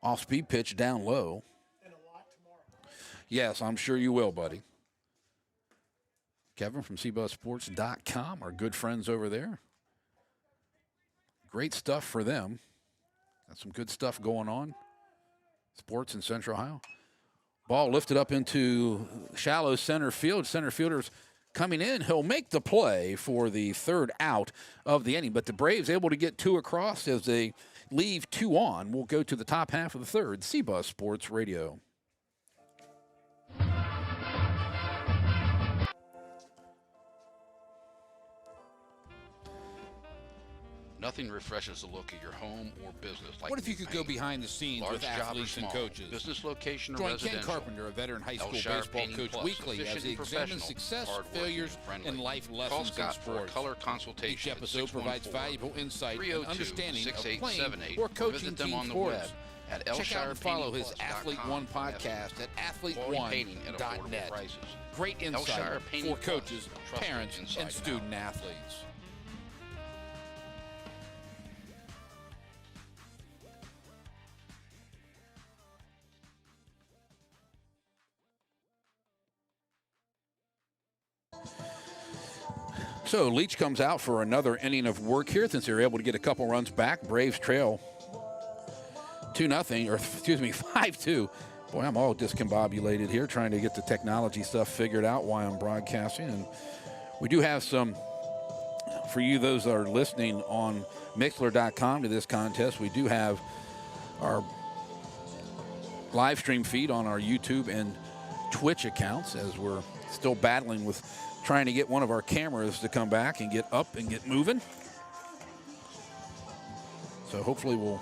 F: the
A: Off-speed pitch down low.
F: and a lot tomorrow.
A: Yes, I'm sure you will, buddy. Kevin from CBUSSports.com, our good friends over there. Great stuff for them. Got some good stuff going on. Sports in Central Ohio. Ball lifted up into shallow center field. Center fielder's coming in. He'll make the play for the 3rd out of the inning. But the Braves able to get 2 across as they leave 2 on. We'll go to the top half of the 3rd. CBUS Sports Radio.
G: Nothing refreshes the look of your home or business like
A: What if you
G: new
A: could go
G: paint.
A: behind the scenes
G: Large
A: with
G: job or
A: athletes and
G: small,
A: coaches?
G: business location or
A: Join Ken
G: residential.
A: Carpenter, a veteran high school
G: Elshire
A: baseball
G: Painting
A: coach,
G: Plus,
A: weekly as
G: efficient
A: he
G: and
A: examines
G: professional,
A: success,
G: hardworking,
A: failures,
G: friendly.
A: and life
G: Call
A: lessons in
G: Scott for a
A: sports.
G: color
A: Each
G: consultation.
A: episode provides valuable insight and understanding of playing
G: 302-6878
A: or coaching
G: visit them
A: team
G: on the
A: sports.
G: web at
A: Check out and follow his
G: ElshirePaintingPlus.com.
A: Athlete One podcast at
G: Quality painting at affordable
A: athlete1.net.
G: prices.
A: Great insight
G: Elshire Painting
A: for
G: Plus.
A: coaches,
G: Trust me,
A: parents,
G: inside
A: and
G: and
A: student
G: out.
A: athletes. So Leach comes out for another inning of work here since they were able to get a couple runs back. Braves trail 2-0, or excuse me, 5-2. Boy, I'm all discombobulated here trying to get the technology stuff figured out while I'm broadcasting. And we do have some, for you those that are listening on Mixler.com to this contest, we do have our live stream feed on our YouTube and Twitch accounts as we're still battling with trying to get one of our cameras to come back and get up and get moving. So hopefully we'll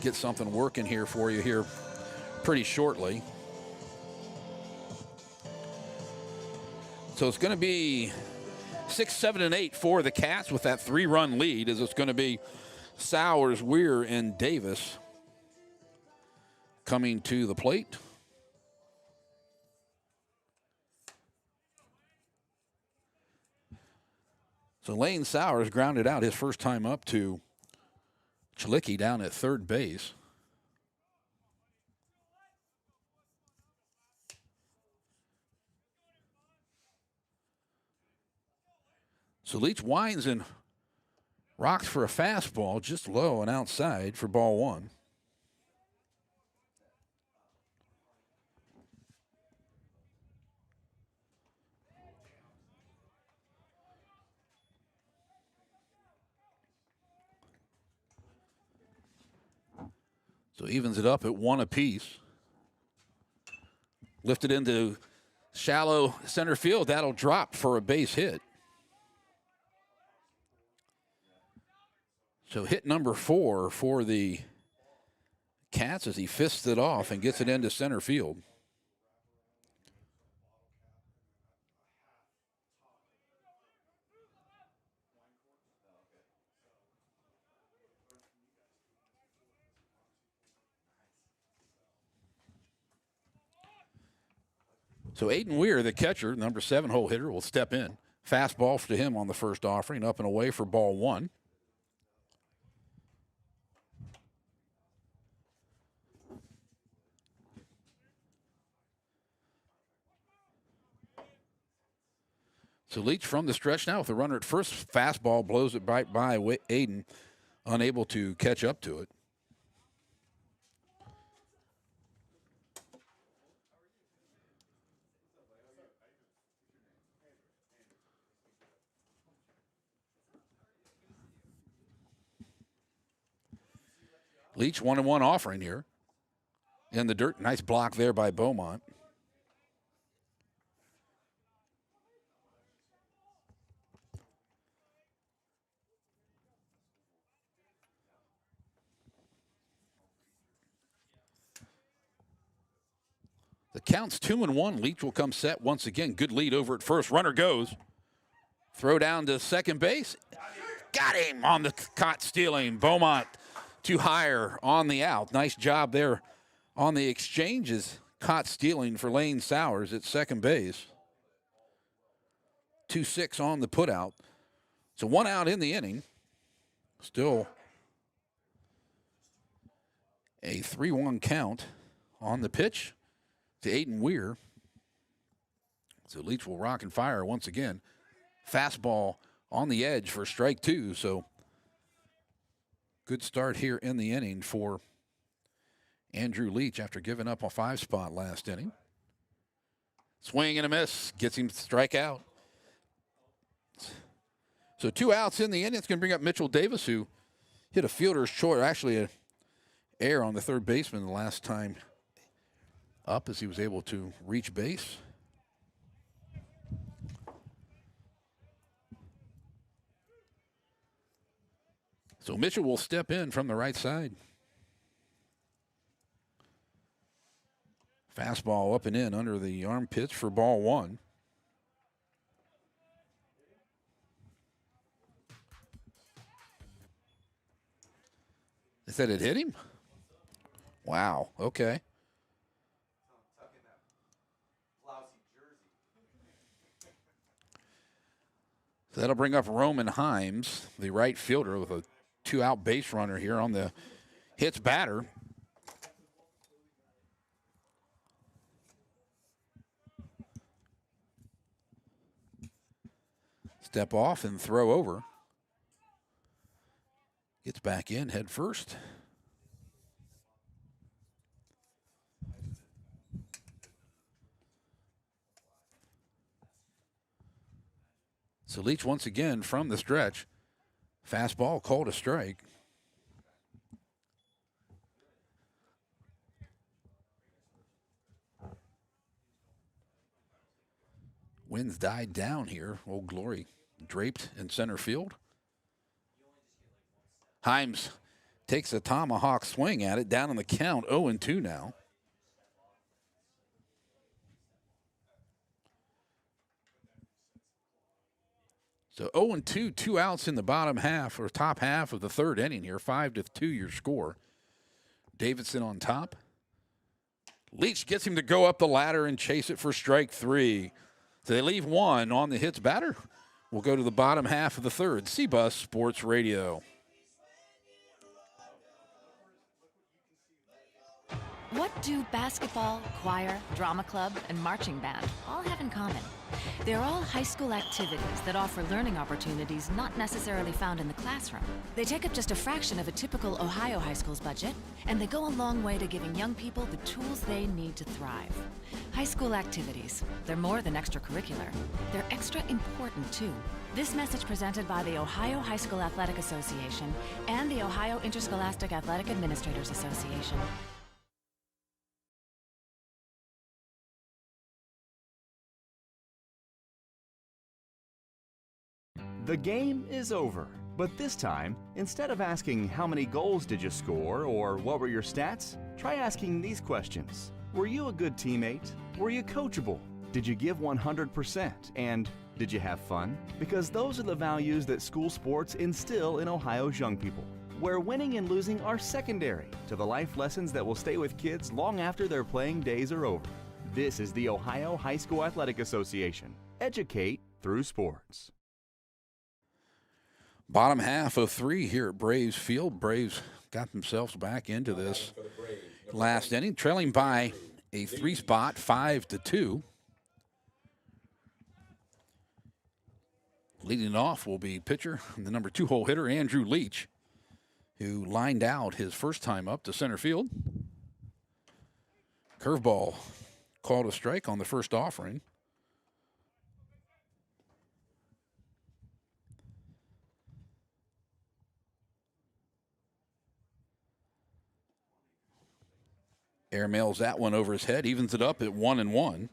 A: get something working here for you here pretty shortly. So it's going to be 6, 7, and 8 for the Cats with that 3-run lead, as it's going to be Sowers, Weir, and Davis coming to the plate. So Lane Sowers grounded out his first time up to Chilicki down at third base. So Leach winds and rocks for a fastball just low and outside for ball 1. So evens it up at 1 apiece. Lifted into shallow center field. That'll drop for a base hit. So hit number 4 for the Cats as he fists it off and gets it into center field. So Aiden Weir, the catcher, number 7 hole hitter, will step in. Fastball to him on the first offering, up and away for ball 1. So Leach from the stretch now with a runner at first. Fastball blows it right by Aiden, unable to catch up to it. Leach 1-1 offering here. In the dirt, nice block there by Beaumont. The count's 2-1. Leach will come set once again. Good lead over at first. Runner goes. Throw down to second base. Got him on the caught stealing. Beaumont too higher on the out. Nice job there on the exchanges. Caught stealing for Lane Sowers at second base. 2-6 on the putout. So 1 out in the inning. Still a 3-1 count on the pitch to Aiden Weir. So Leach will rock and fire once again. Fastball on the edge for strike 2. So good start here in the inning for Andrew Leach after giving up a 5 spot last inning. Swing and a miss. Gets him to strike out. So 2 outs in the inning. It's going to bring up Mitchell Davis, who hit a fielder's choice, actually an error on the third baseman the last time up as he was able to reach base. So Mitchell will step in from the right side. Fastball up and in under the armpits for ball 1. They said it hit him? Wow, okay. So that'll bring up Roman Himes, the right fielder, with a 2-out base runner here on the hits batter. Step off and throw over. Gets back in head first. So Leach once again from the stretch. Fastball called a strike. Winds died down here. Old Glory draped in center field. Himes takes a tomahawk swing at it, down on the count, 0-2 now. So 0-2, 2 outs in the bottom half or top half of the third inning here. 5-2 your score. Davidson on top. Leach gets him to go up the ladder and chase it for strike 3. So they leave 1 on the hits batter. We'll go to the bottom half of the third. CBUS Sports Radio.
H: What do basketball, choir, drama club, and marching band all have in common? They're all high school activities that offer learning opportunities not necessarily found in the classroom. They take up just a fraction of a typical Ohio high school's budget, and they go a long way to giving young people the tools they need to thrive. High school activities, they're more than extracurricular. They're extra important, too. This message presented by the Ohio High School Athletic Association and the Ohio Interscholastic Athletic Administrators Association.
I: The game is over, but this time, instead of asking how many goals did you score or what were your stats, try asking these questions. Were you a good teammate? Were you coachable? Did you give 100%? And did you have fun? Because those are the values that school sports instill in Ohio's young people, where winning and losing are secondary to the life lessons that will stay with kids long after their playing days are over. This is the Ohio High School Athletic Association. Educate through sports.
A: Bottom half of 3 here at Braves Field. Braves got themselves back into this last inning, trailing by a 3 spot, 5-2. Leading it off will be pitcher, the number 2 hole hitter, Andrew Leach, who lined out his first time up to center field. Curveball called a strike on the first offering. Air mails that one over his head, evens it up at 1-1.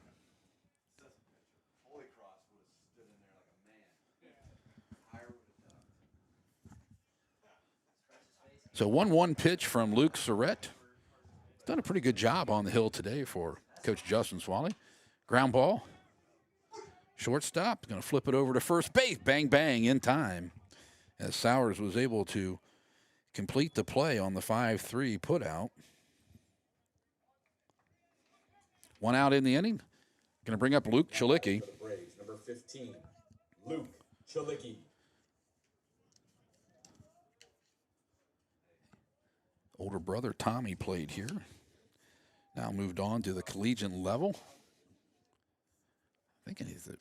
A: So 1-1 pitch from Luke Surratt. Done a pretty good job on the hill today for Coach Justin Swally. Ground ball. Shortstop. Going to flip it over to first base. Bang, bang in time. As Sowers was able to complete the play on the 5-3 putout. 1 out in the inning. Going to bring up Luke Chalicki.
B: For the Braves, number 15, Luke Chalicki.
A: Older brother Tommy played here. Now moved on to the collegiate level. Thinking he's at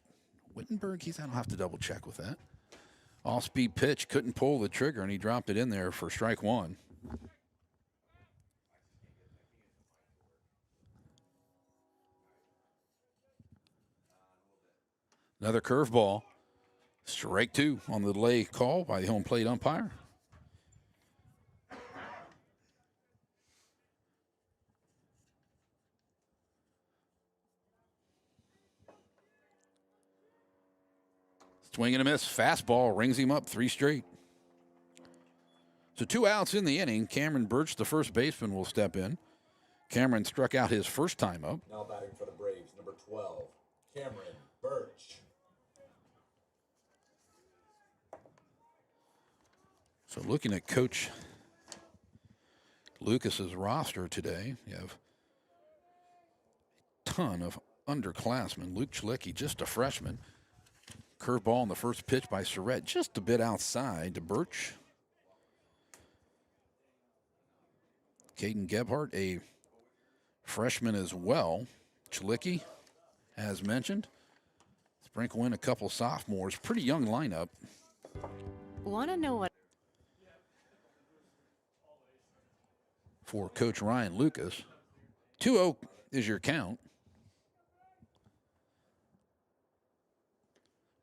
A: Wittenberg. I don't have to double check with that. Off-speed pitch, couldn't pull the trigger, and he dropped it in there for strike 1. Another curveball. Strike 2 on the delay call by the home plate umpire. Swing and a miss. Fastball rings him up 3 straight. So 2 outs in the inning. Cameron Birch, the first baseman, will step in. Cameron struck out his first time up.
B: Now batting for the Braves, number 12, Cameron Birch.
A: So looking at Coach Lucas's roster today, you have a ton of underclassmen. Luke Chalicki, just a freshman. Curveball on the first pitch by Surratt, just a bit outside to Birch. Caden Gebhardt, a freshman as well. Chalicki, as mentioned. Sprinkle in a couple sophomores. Pretty young lineup.
H: Want to know what?
A: For Coach Ryan Lucas. 2-0 is your count.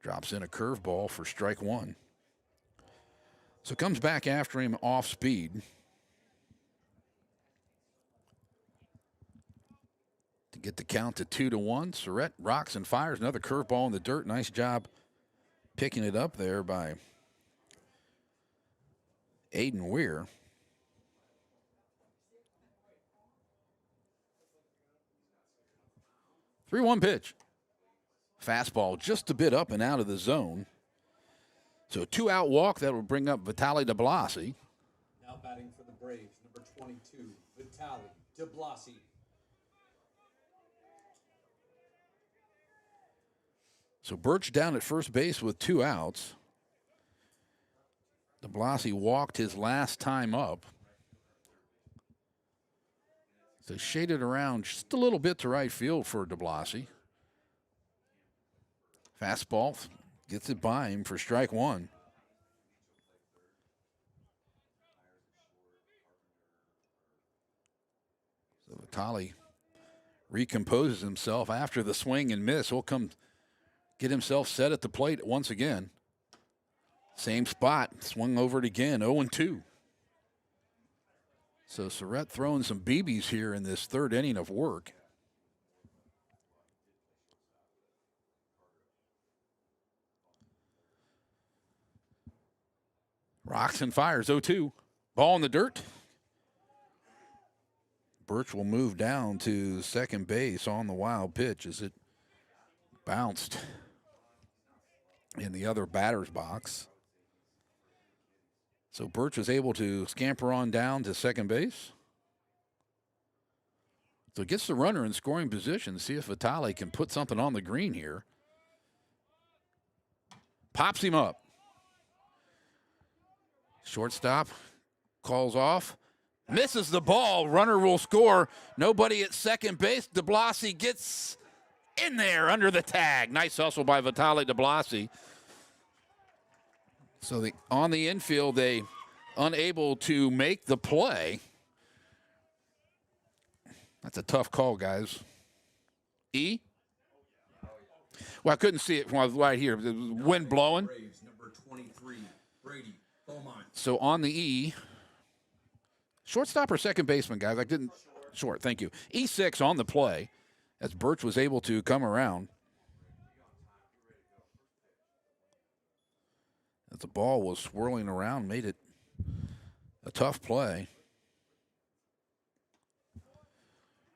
A: Drops in a curveball for strike 1. So comes back after him off speed. To get the count to 2-1. Surratt rocks and fires another curveball in the dirt. Nice job picking it up there by Aiden Weir. Three-one pitch. Fastball just a bit up and out of the zone. So a 2-out walk that will bring up Vitaly DeBlasi.
B: Now batting for the Braves, number 22, Vitaly DeBlasi.
A: So Birch down at first base with 2 outs. DeBlasi walked his last time up. So shaded around just a little bit to right field for DeBlasi. Fastball gets it by him for strike 1. So Vitaly recomposes himself after the swing and miss. He'll come get himself set at the plate once again. Same spot, swung over it again, 0-2. So Surratt throwing some BBs here in this 3rd inning of work. Rocks and fires, 0-2. Ball in the dirt. Birch will move down to second base on the wild pitch as it bounced in the other batter's box. So Birch was able to scamper on down to second base. So it gets the runner in scoring position. See if Vitaly can put something on the green here. Pops him up. Shortstop calls off. Misses the ball. Runner will score. Nobody at second base. DeBlasi gets in there under the tag. Nice hustle by Vitaly DeBlasi. So on the infield, they unable to make the play. That's a tough call, guys. E? Well, I couldn't see it from right here. The wind blowing.
B: Braves, number 23, Brady Beaumont.
A: So on the E, shortstop or second baseman, guys? I didn't. Short, thank you. E6 on the play as Birch was able to come around. As the ball was swirling around, made it a tough play.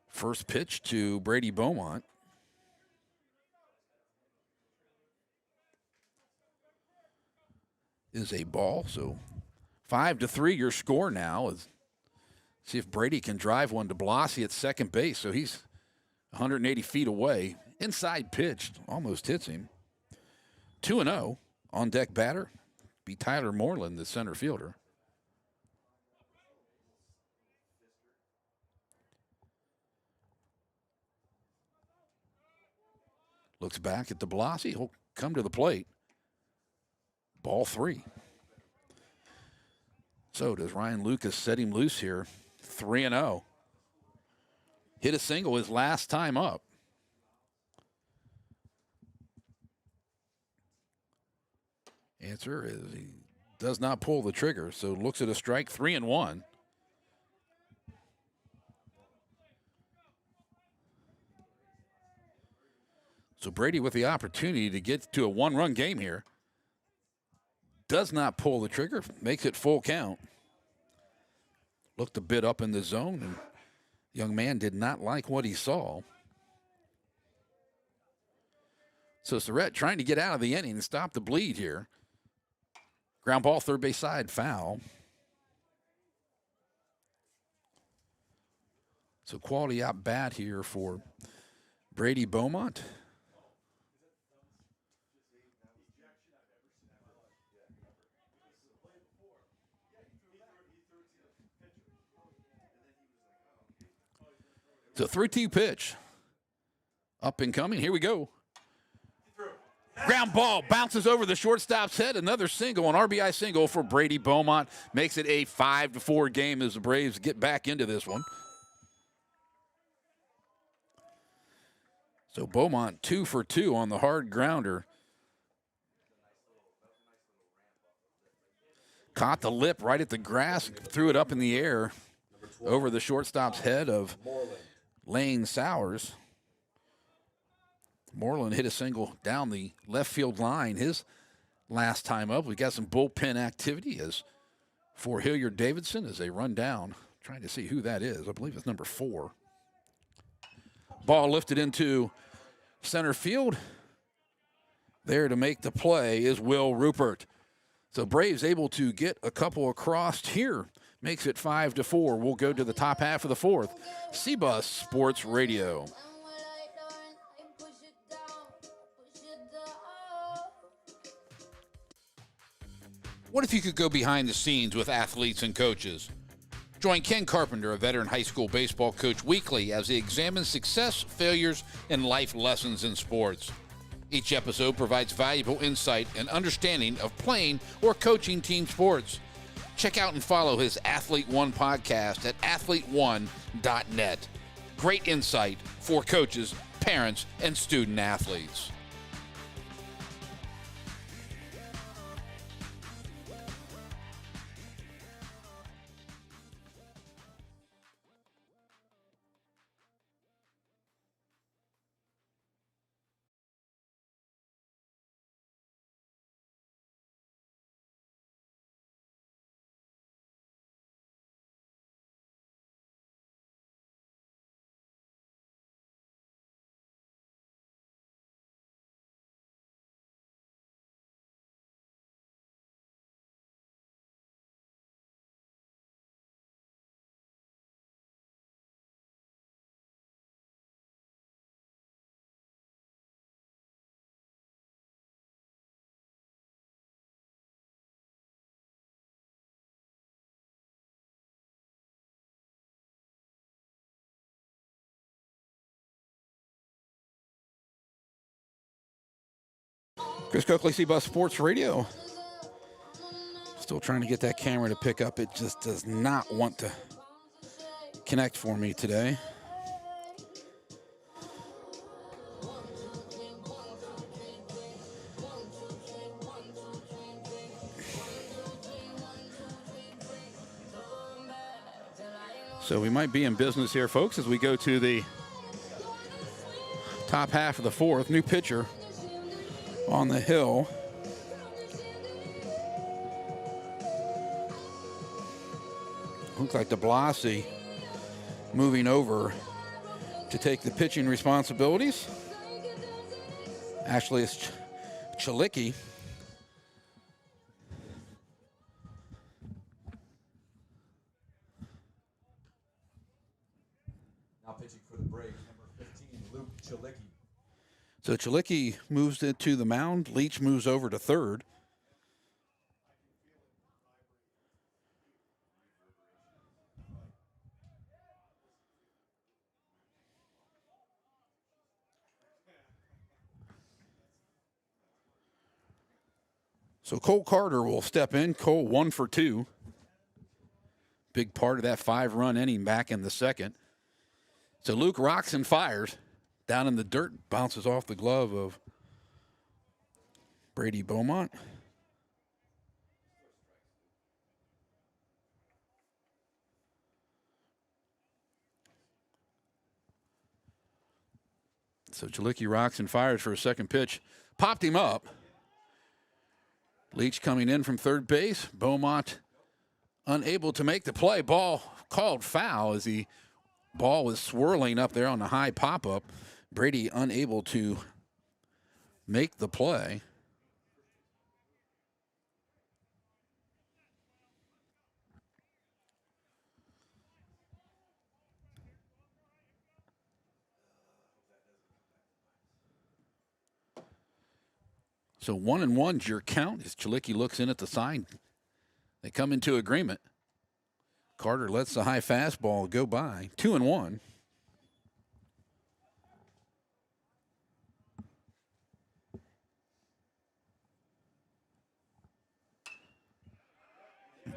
A: First pitch to Brady Beaumont. Is a ball, so 5-3 your score now. See if Brady can drive one to Blassie at second base, so he's 180 feet away. Inside pitch, almost hits him. 2-0 on deck batter. Be Tyler Moreland, the center fielder. Looks back at the Blassie. He'll come to the plate. Ball 3. So does Ryan Lucas set him loose here? 3-0. Hit a single his last time up. Answer is he does not pull the trigger, so looks at a strike. 3-1. So Brady with the opportunity to get to a one-run game here. Does not pull the trigger, makes it full count. Looked a bit up in the zone, and the young man did not like what he saw. So Surratt trying to get out of the inning and stop the bleed here. Ground ball, third base side, foul. So quality out bat here for Brady Beaumont. So 3-2 pitch. Up and coming. Here we go. Ground ball bounces over the shortstop's head. Another single, an RBI single for Brady Beaumont. Makes it a 5-4 game as the Braves get back into this one. So Beaumont 2 for 2 on the hard grounder. Caught the lip right at the grass, threw it up in the air over the shortstop's head of Lane Sowers. Moreland hit a single down the left field line his last time up. We got some bullpen activity as for Hilliard Davidson as they run down. Trying to see who that is. I believe it's number 4. Ball lifted into center field. There to make the play is Will Rupert. So Braves able to get a couple across here. Makes it 5-4. We'll go to the top half of the 4th. CBUS Sports Radio. What if you could go behind the scenes with athletes and coaches? Join Ken Carpenter, a veteran high school baseball coach, weekly as he examines success, failures, and life lessons in sports. Each episode provides valuable insight and understanding of playing or coaching team sports. Check out and follow his Athlete One podcast at athlete1.net. Great insight for coaches, parents, and student athletes. Chris Coakley, CBUS Sports Radio. Still trying to get that camera to pick up. It just does not want to connect for me today. So we might be in business here, folks, as we go to the top half of the fourth. New pitcher on the hill. Looks like DeBlasi moving over to take the pitching responsibilities. Actually, it's Chilicki.
B: Now pitching for the Braves, number 15, Luke Chilicki.
A: So Chilicki moves into the mound. Leach moves over to third. So Cole Carter will step in. Cole 1 for 2. Big part of that 5-run inning back in the second. So Luke rocks and fires. Down in the dirt, bounces off the glove of Brady Beaumont. So Chilicki rocks and fires for a second pitch. Popped him up. Leach coming in from third base. Beaumont unable to make the play. Ball called foul as the ball was swirling up there on the high pop-up. Brady unable to make the play. So 1-1's your count as Chilicki looks in at the sign. They come into agreement. Carter lets the high fastball go by. 2-1.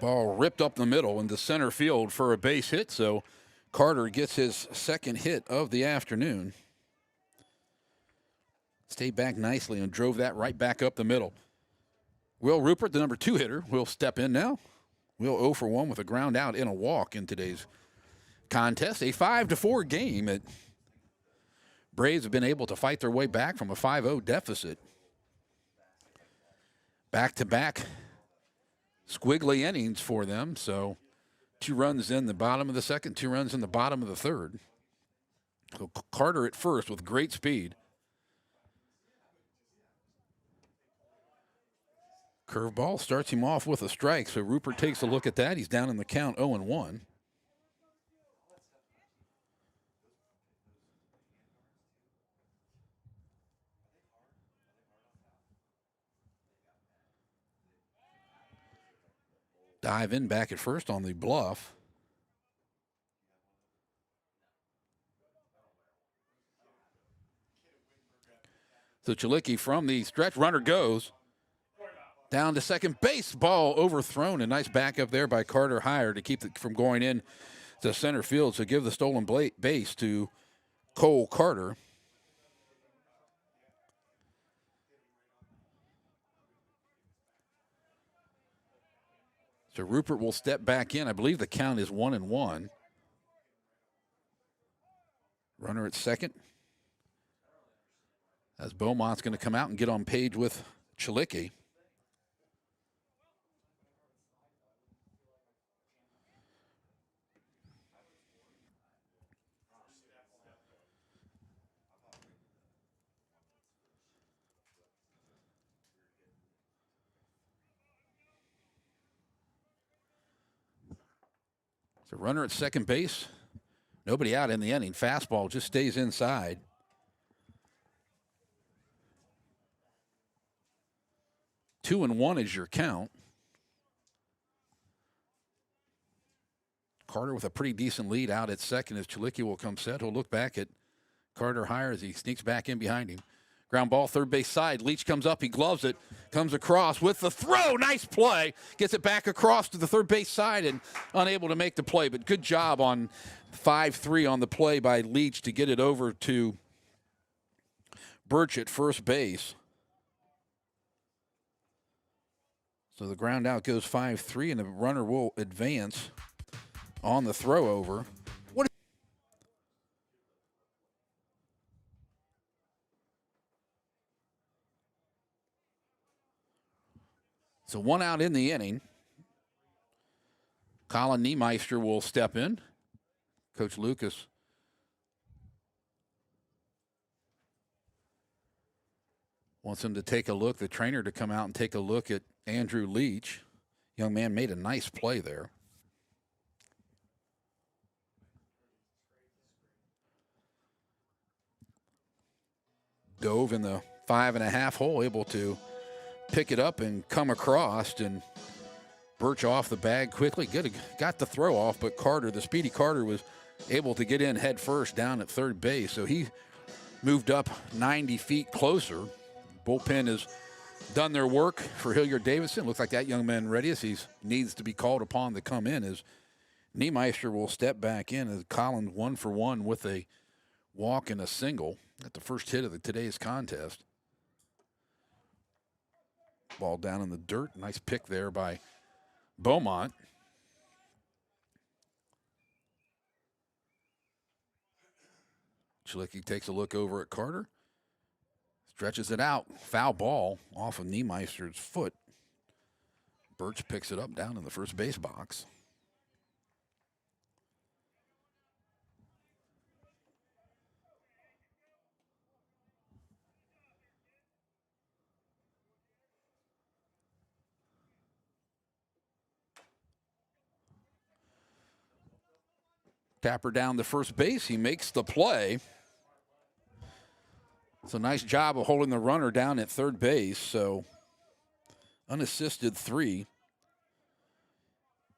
A: Ball ripped up the middle into center field for a base hit, so Carter gets his second hit of the afternoon. Stayed back nicely and drove that right back up the middle. Will Rupert, the number 2 hitter, will step in now. Will 0 for 1 with a ground out and a walk in today's contest. A 5-4 game. Braves have been able to fight their way back from a 5-0 deficit. Back-to-back squiggly innings for them. So 2 runs in the bottom of the second, 2 runs in the bottom of the third. So Carter at first with great speed. Curveball starts him off with a strike, so Rupert takes a look at that. He's down in the count 0-1. Dive in back at first on the bluff. So Chilicki from the stretch runner goes. Down to second base, ball overthrown. A nice backup there by Carter Hire to keep it from going in to center field. So give the stolen base to Cole Carter. So Rupert will step back in. I believe the count is 1-1. Runner at second. As Beaumont's going to come out and get on page with Chilicki. The runner at second base. Nobody out in the inning. Fastball just stays inside. Two and one is your count. Carter with a pretty decent lead out at second as Chilicki will come set. He'll look back at Carter Hire as he sneaks back in behind him. Ground ball, third base side. Leach comes up. He gloves it. Comes across with the throw. Nice play. Gets it back across to the third base side and unable to make the play. But good job on 5-3 on the play by Leach to get it over to Birch at first base. So the ground out goes 5-3, and the runner will advance on the throw over. So one out in the inning. Colin Niemeister will step in. Coach Lucas wants him to take a look, the trainer to come out and take a look at Andrew Leach. Young man made a nice play there. Dove in the 5.5 hole, able to pick it up and come across, and Birch off the bag quickly. Good, got the throw off, but Carter, the speedy Carter, was able to get in head first down at third base. So he moved up 90 feet closer. Bullpen has done their work for Hilliard Davidson. Looks like that young man ready as he needs to be called upon to come in, as Niemeister will step back in as Collins 1 for 1 with a walk and a single at the first hit of today's contest. Ball down in the dirt. Nice pick there by Beaumont. Chilicki takes a look over at Carter. Stretches it out. Foul ball off of Niemeister's foot. Birch picks it up down in the first base box. Tapper down to first base. He makes the play. It's a nice job of holding the runner down at third base. So unassisted 3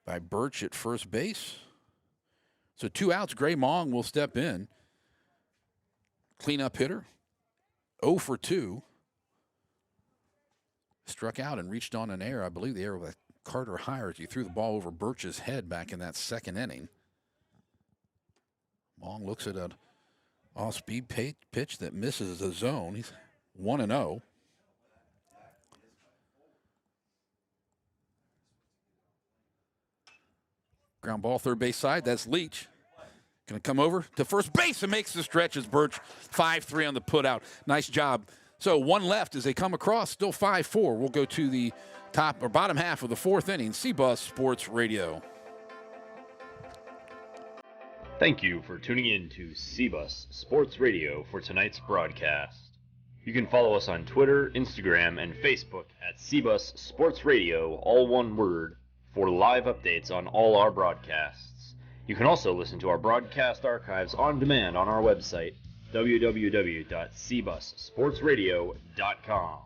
A: by Birch at first base. So 2 outs. Gray Mong will step in. Cleanup hitter. 0 for 2. Struck out and reached on an error. I believe the error with Carter Hires. He threw the ball over Birch's head back in that second inning. Long looks at an off-speed pitch that misses the zone. He's 1-0. Ground ball, third base side. That's Leach. Going to come over to first base and makes the stretch as Birch 5-3 on the putout. Nice job. So 1 left as they come across. Still 5-4. We'll go to the top or bottom half of the 4th inning. CBUS Sports Radio.
J: Thank you for tuning in to CBUS Sports Radio for tonight's broadcast. You can follow us on Twitter, Instagram, and Facebook at CBUS Sports Radio, all one word, for live updates on all our broadcasts. You can also listen to our broadcast archives on demand on our website, www.cbussportsradio.com.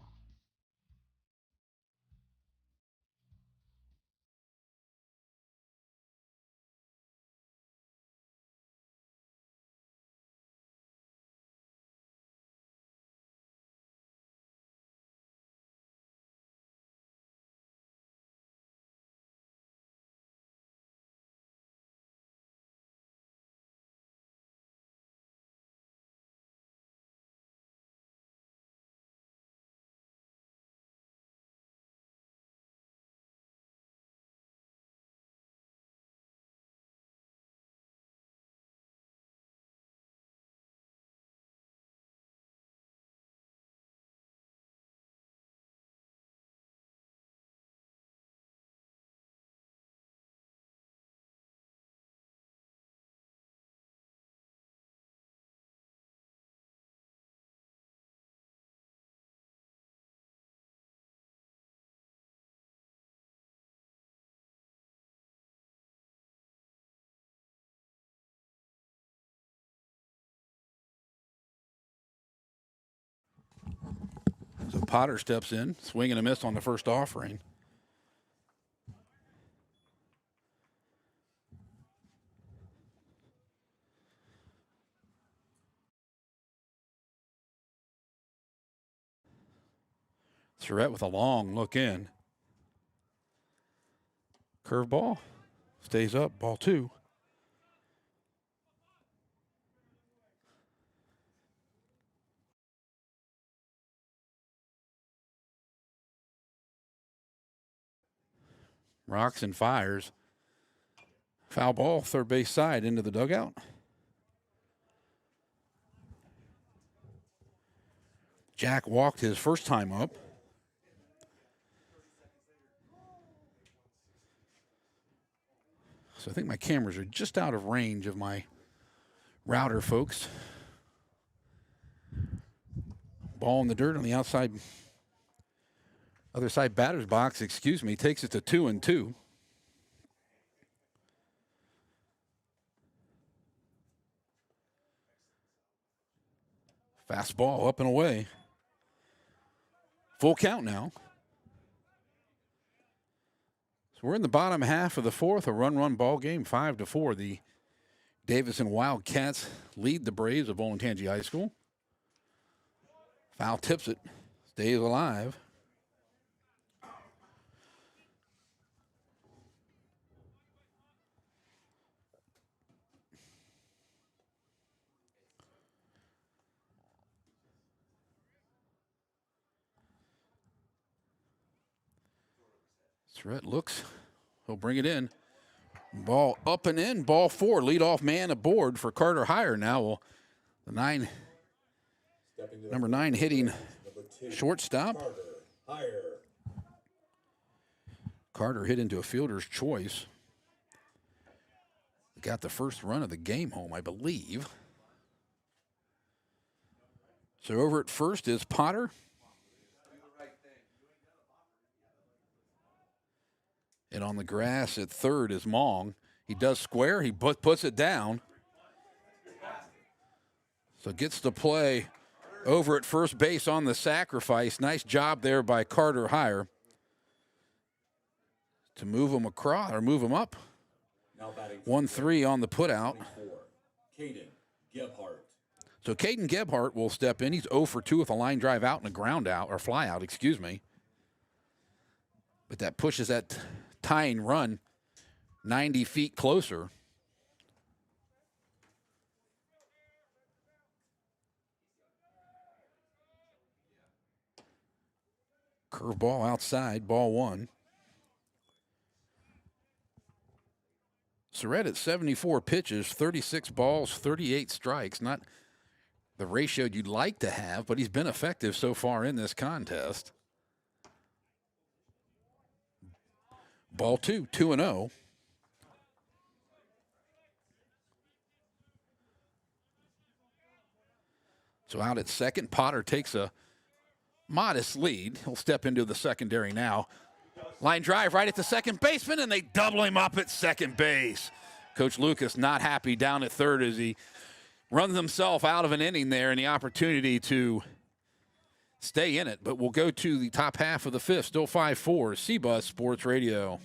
A: So Potter steps in, swing and a miss on the first offering. Surratt with a long look in. Curveball. Stays up. Ball 2. Rocks and fires. Foul ball, third base side into the dugout. Jack walked his first time up. So I think my cameras are just out of range of my router, folks. Ball in the dirt on the outside, other side batter's box, excuse me, takes it to 2-2. Fastball up and away. Full count now. So we're in the bottom half of the fourth, a run ball game, 5-4. The Davidson Wildcats lead the Braves of Olentangy High School. Foul tips it, stays alive. Surratt looks, he'll bring it in. Ball up and in, ball 4, leadoff man aboard for Carter Heyer now. Well, the number 9 hitting shortstop. Carter hit into a fielder's choice. Got the first run of the game home, I believe. So over at first is Potter. And on the grass at third is Mong. He does square. He puts it down. So gets to play over at first base on the sacrifice. Nice job there by Carter Heyer to move him across or move him up. 1-3 on the putout.
B: Caden Gebhardt.
A: So Caden Gebhardt will step in. He's 0 for 2 with a line drive out and a ground out, or fly out, excuse me. But that pushes that tying run 90 feet closer. Curveball outside, ball 1. Surratt at 74 pitches, 36 balls, 38 strikes. Not the ratio you'd like to have, but he's been effective so far in this contest. Ball 2, 2-0. So out at second, Potter takes a modest lead. He'll step into the secondary now. Line drive right at the second baseman, and they double him up at second base. Coach Lucas not happy down at third as he runs himself out of an inning there and the opportunity to stay in it. But we'll go to the top half of the fifth. Still 5-4, CBUS Sports Radio.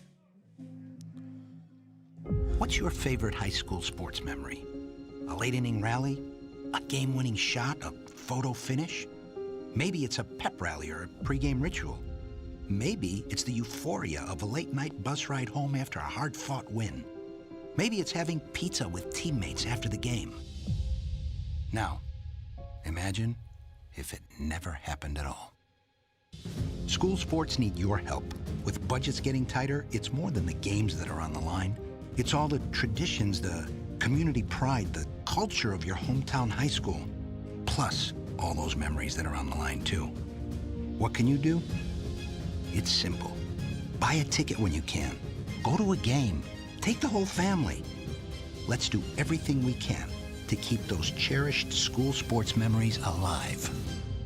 K: What's your favorite high school sports memory? A late inning rally? A game-winning shot? A photo finish? Maybe it's a pep rally or a pregame ritual. Maybe it's the euphoria of a late-night bus ride home after a hard-fought win. Maybe it's having pizza with teammates after the game. Now, imagine if it never happened at all. School sports need your help. With budgets getting tighter, it's more than the games that are on the line. It's all the traditions, the community pride, the culture of your hometown high school. Plus, all those memories that are on the line, too. What can you do? It's simple. Buy a ticket when you can. Go to a game. Take the whole family. Let's do everything we can to keep those cherished school sports memories alive.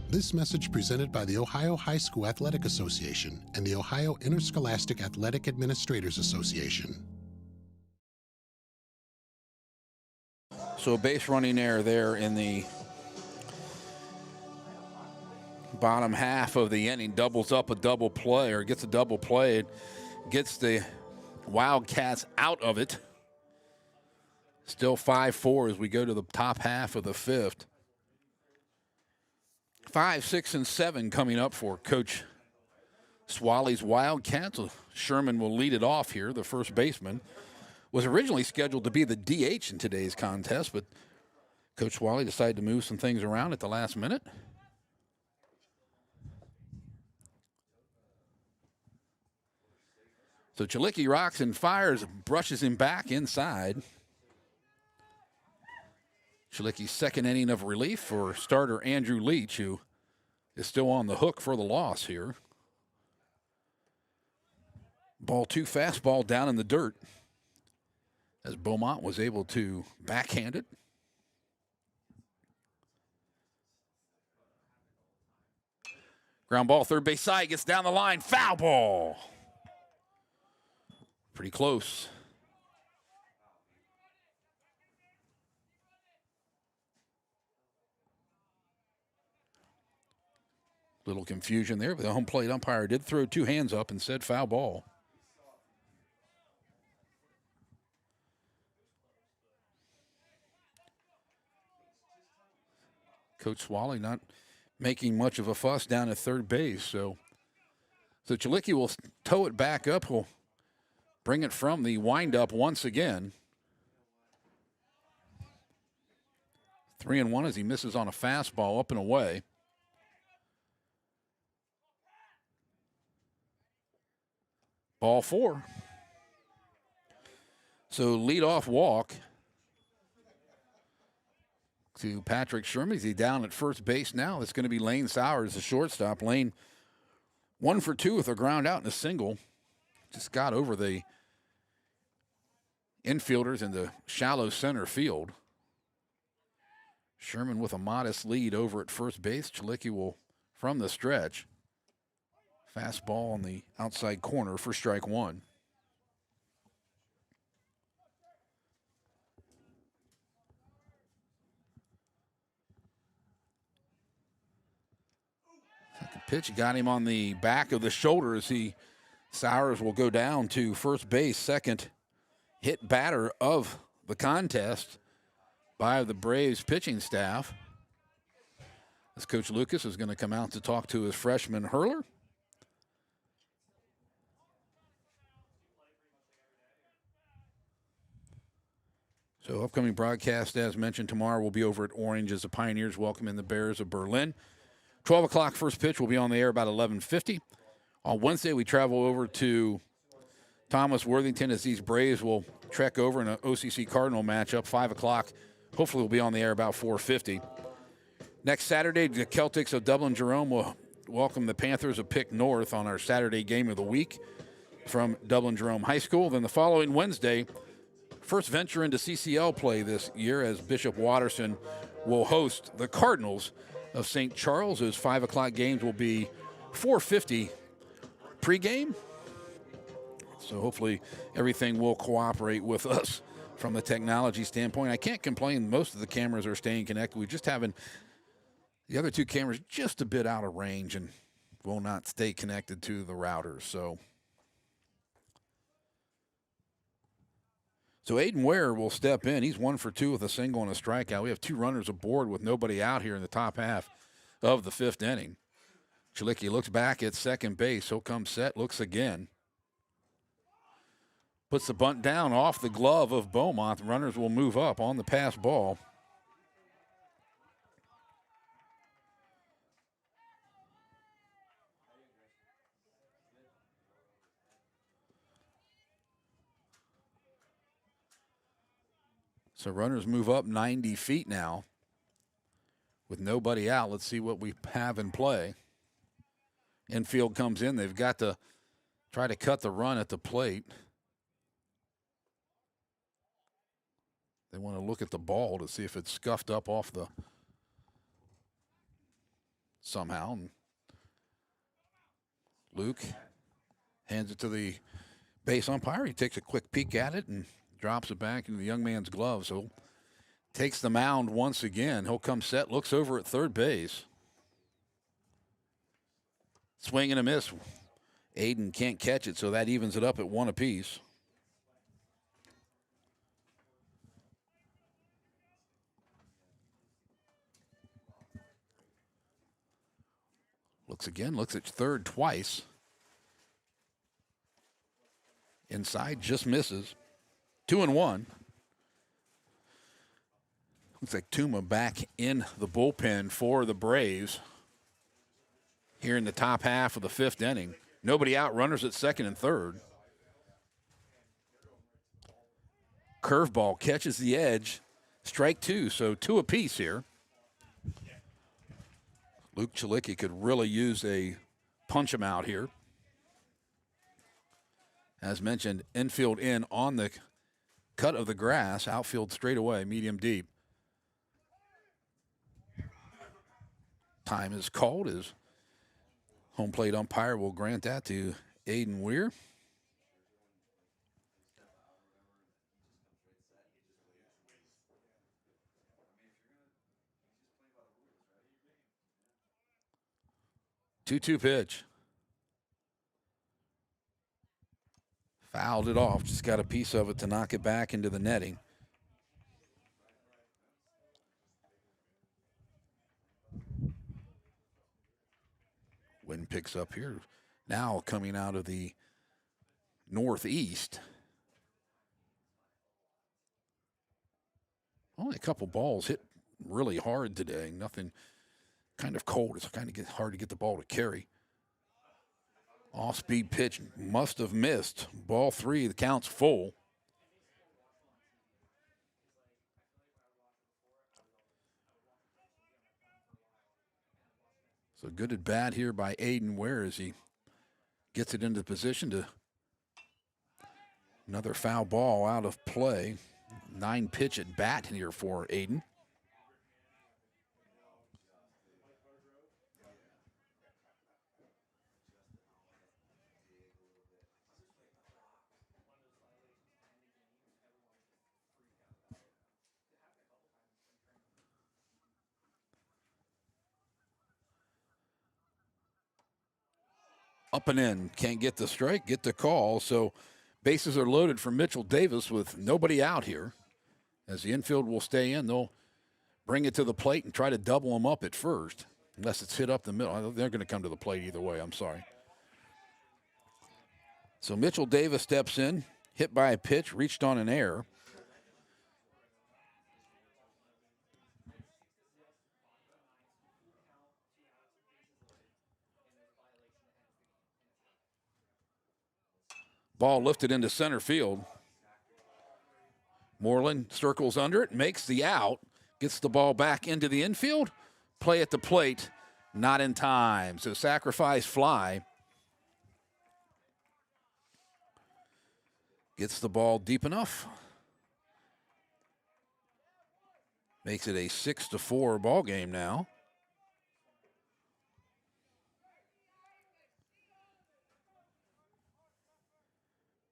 L: This message presented by the Ohio High School Athletic Association and the Ohio Interscholastic Athletic Administrators Association.
A: So a base running error there in the bottom half of the inning. Doubles up a double play, or gets a double play. It gets the Wildcats out of it. Still 5-4 as we go to the top half of the fifth. 5, 6, and 7 coming up for Coach Swaley's Wildcats. Sherman will lead it off here. The first baseman was originally scheduled to be the DH in today's contest, but Coach Swaley decided to move some things around at the last minute. So Chilicki rocks and fires, brushes him back inside. Chilicki's second inning of relief for starter Andrew Leach, who is still on the hook for the loss here. Ball 2, fastball down in the dirt as Beaumont was able to backhand it. Ground ball, third base side, gets down the line, foul ball. Pretty close. Little confusion there, but the home plate umpire did throw two hands up and said foul ball. Coach Swaley not making much of a fuss down at third base, so Chilicki will tow it back up. Will bring it from the windup once again. 3-1 as he misses on a fastball up and away. Ball 4. So leadoff walk to Patrick Sherman. He's down at first base now. It's going to be Lane Sowers, the shortstop. Lane 1 for 2 with a ground out and a single. Just got over the infielders in the shallow center field. Sherman with a modest lead over at first base. Chilicki will, from the stretch, fastball on the outside corner for strike 1. Second pitch got him on the back of the shoulder as Sowers will go down to first base. Second hit batter of the contest by the Braves pitching staff. As Coach Lucas is going to come out to talk to his freshman hurler. So upcoming broadcast, as mentioned, tomorrow will be over at Orange as the Pioneers welcome in the Bears of Berlin. 12 o'clock first pitch will be on the air about 11:50. On Wednesday, we travel over to Thomas Worthington as these Braves will trek over in an OCC Cardinal matchup. 5 o'clock, hopefully we'll be on the air about 4:50. Next Saturday, the Celtics of Dublin Jerome will welcome the Panthers of Pick North on our Saturday game of the week from Dublin Jerome High School. Then the following Wednesday, first venture into CCL play this year as Bishop Watterson will host the Cardinals of St. Charles. Those 5 o'clock games will be 4:50 pregame. So hopefully everything will cooperate with us from the technology standpoint. I can't complain. Most of the cameras are staying connected. We're just having the other two cameras just a bit out of range and will not stay connected to the routers. So Aiden Ware will step in. He's 1 for 2 with a single and a strikeout. We have 2 runners aboard with nobody out here in the top half of the 5th inning. Chilicki looks back at second base. He'll come set, looks again. Puts the bunt down off the glove of Beaumont. The runners will move up on the pass ball. So runners move up 90 feet now with nobody out. Let's see what we have in play. Infield comes in. They've got to try to cut the run at the plate. They want to look at the ball to see if it's scuffed up off the somehow. And Luke hands it to the base umpire. He takes a quick peek at it and drops it back into the young man's glove. So takes the mound once again. He'll come set, looks over at third base. Swing and a miss. Aiden can't catch it, so that evens it up at 1 apiece. Looks again, looks at third twice. Inside, just misses. 2-1. Looks like Tuma back in the bullpen for the Braves here in the top half of the 5th inning. Nobody out, runners at second and third. Curveball catches the edge. Strike 2, so 2 apiece here. Luke Chalicki could really use a punch him out here. As mentioned, infield in on the cut of the grass, outfield straight away, medium deep. Time is called as home plate umpire will grant that to Aiden Weir. Two-two pitch. Fouled it off. Just got a piece of it to knock it back into the netting. Wind picks up here. Now coming out of the northeast. Only a couple balls hit really hard today. Nothing kind of cold. It's kind of hard to get the ball to carry. Off-speed pitch must have missed. Ball 3, the count's full. So good at bat here by Aiden Ware as he gets it into position to another foul ball out of play. 9 pitch at bat here for Aiden. Up and in, can't get the strike, get the call. So bases are loaded for Mitchell Davis with nobody out here. As the infield will stay in, they'll bring it to the plate and try to double them up at first, unless it's hit up the middle. They're going to come to the plate either way, I'm sorry. So Mitchell Davis steps in, hit by a pitch, reached on an error. Ball lifted into center field. Moreland circles under it, makes the out, gets the ball back into the infield. Play at the plate, not in time. So sacrifice fly. Gets the ball deep enough. Makes it a 6-4 ball game now.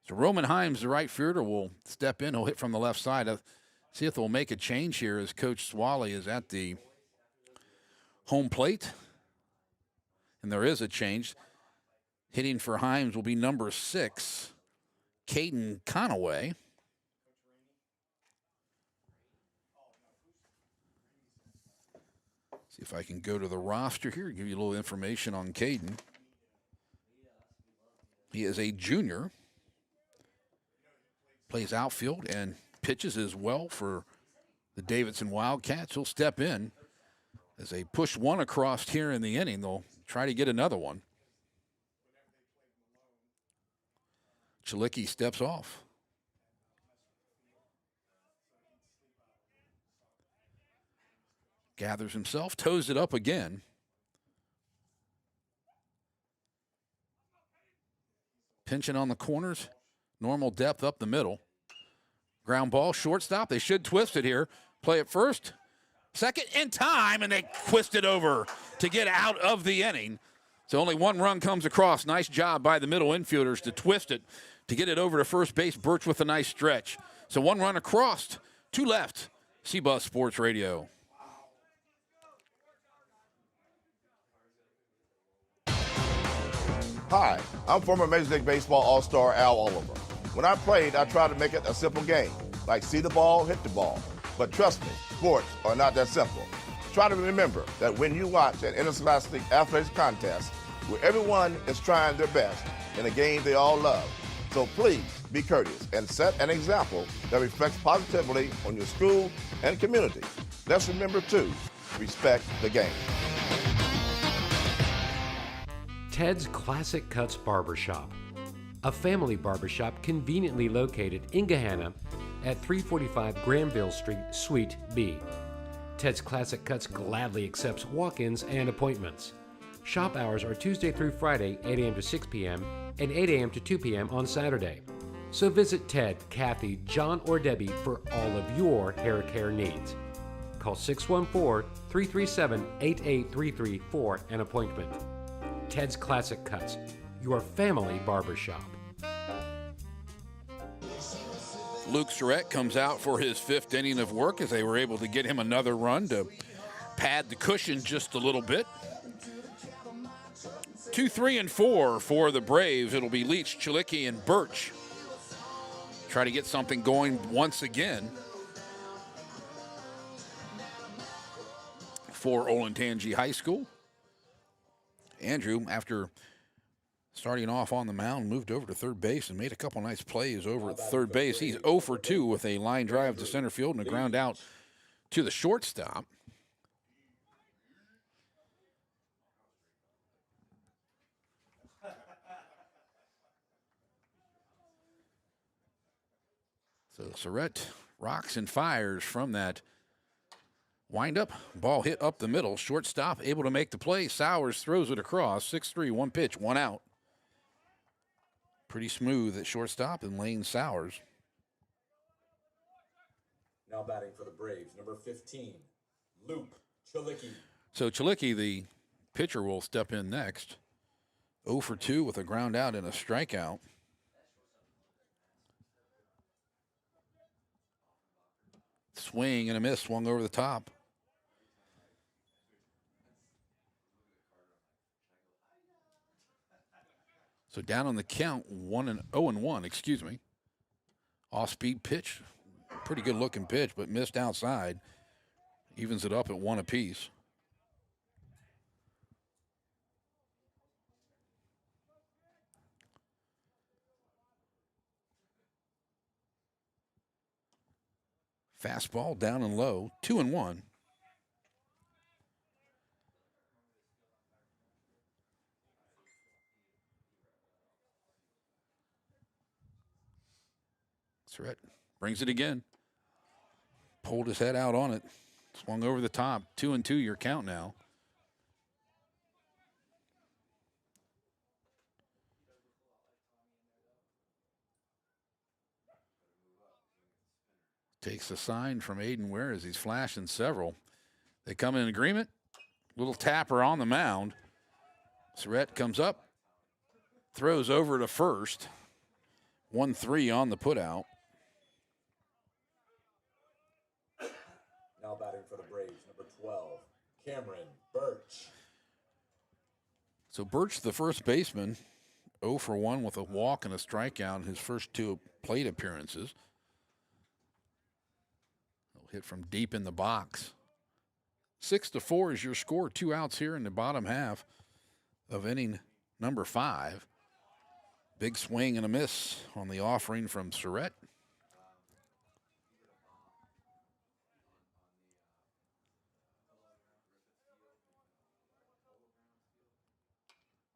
A: So Roman Himes, the right fielder, will step in. He'll hit from the left side. See if they'll make a change here as Coach Swally is at the home plate. And there is a change. Hitting for Himes will be number 6, Caden Conaway. See if I can go to the roster here, give you a little information on Caden. He is a junior. Plays outfield and pitches as well for the Davidson Wildcats. He'll step in as they push one across here in the inning. They'll try to get another one. Chalicki steps off. Gathers himself, toes it up again. Pinching on the corners. Normal depth up the middle. Ground ball, shortstop. They should twist it here. Play it first, second, in time, and they twist it over to get out of the inning. So only one run comes across. Nice job by the middle infielders to twist it to get it over to first base. Birch with a nice stretch. So one run across, 2 left. CBUS Sports Radio.
D: Hi, I'm former Major League Baseball All-Star Al Oliver. When I played, I tried to make it a simple game, like see the ball, hit the ball. But trust me, sports are not that simple. Try to remember that when you watch an interscholastic athletics contest where everyone is trying their best in a game they all love. So please, be courteous, and set an example that reflects positively on your school and community. Let's remember to respect the game.
C: Ted's Classic Cuts Barbershop, a family barbershop conveniently located in Gahanna at 345 Granville Street, Suite B. Ted's Classic Cuts gladly accepts walk-ins and appointments. Shop hours are Tuesday through Friday, 8 a.m. to 6 p.m. and 8 a.m. to 2 p.m. on Saturday. So visit Ted, Kathy, John, or Debbie for all of your hair care needs. Call 614-337-8833 for an appointment. Ted's Classic Cuts, your family barbershop.
A: Luke Surratt comes out for his fifth inning of work as they were able to get him another run to pad the cushion just a little bit. 2, 3, and 4 for the Braves. It'll be Leach, Chilicki, and Birch. Try to get something going once again for Olentangy High School. Andrew, after starting off on the mound, moved over to third base and made a couple nice plays over at third base. He's 0 for 2 with a line drive to center field and a ground out to the shortstop. So Surratt rocks and fires from that windup. Ball hit up the middle. Shortstop able to make the play. Sowers throws it across. 6-3, 1 pitch, 1 out. Pretty smooth at shortstop and Lane Sowers.
B: Now batting for the Braves, number 15, Luke Chilicki.
A: So Chilicki, the pitcher, will step in next. 0 for 2 with a ground out and a strikeout. Swing and a miss, swung over the top. So down on the count, 0-1, excuse me. Off-speed pitch, pretty good looking pitch, but missed outside. Evens it up at 1 apiece. Fastball down and low, 2-1. Surratt brings it again. Pulled his head out on it. Swung over the top. 2-2 your count now. Takes a sign from Aiden Ware as he's flashing several. They come in agreement. Little tapper on the mound. Surratt comes up. Throws over to first. 1-3 on the putout.
B: Now batting for the Braves, number 12, Cameron Birch.
A: So Birch, the first baseman, 0 for 1 with a walk and a strikeout in his first 2 plate appearances. Hit from deep in the box. 6-4 is your score. 2 outs here in the bottom half of inning number 5. Big swing and a miss on the offering from Surratt.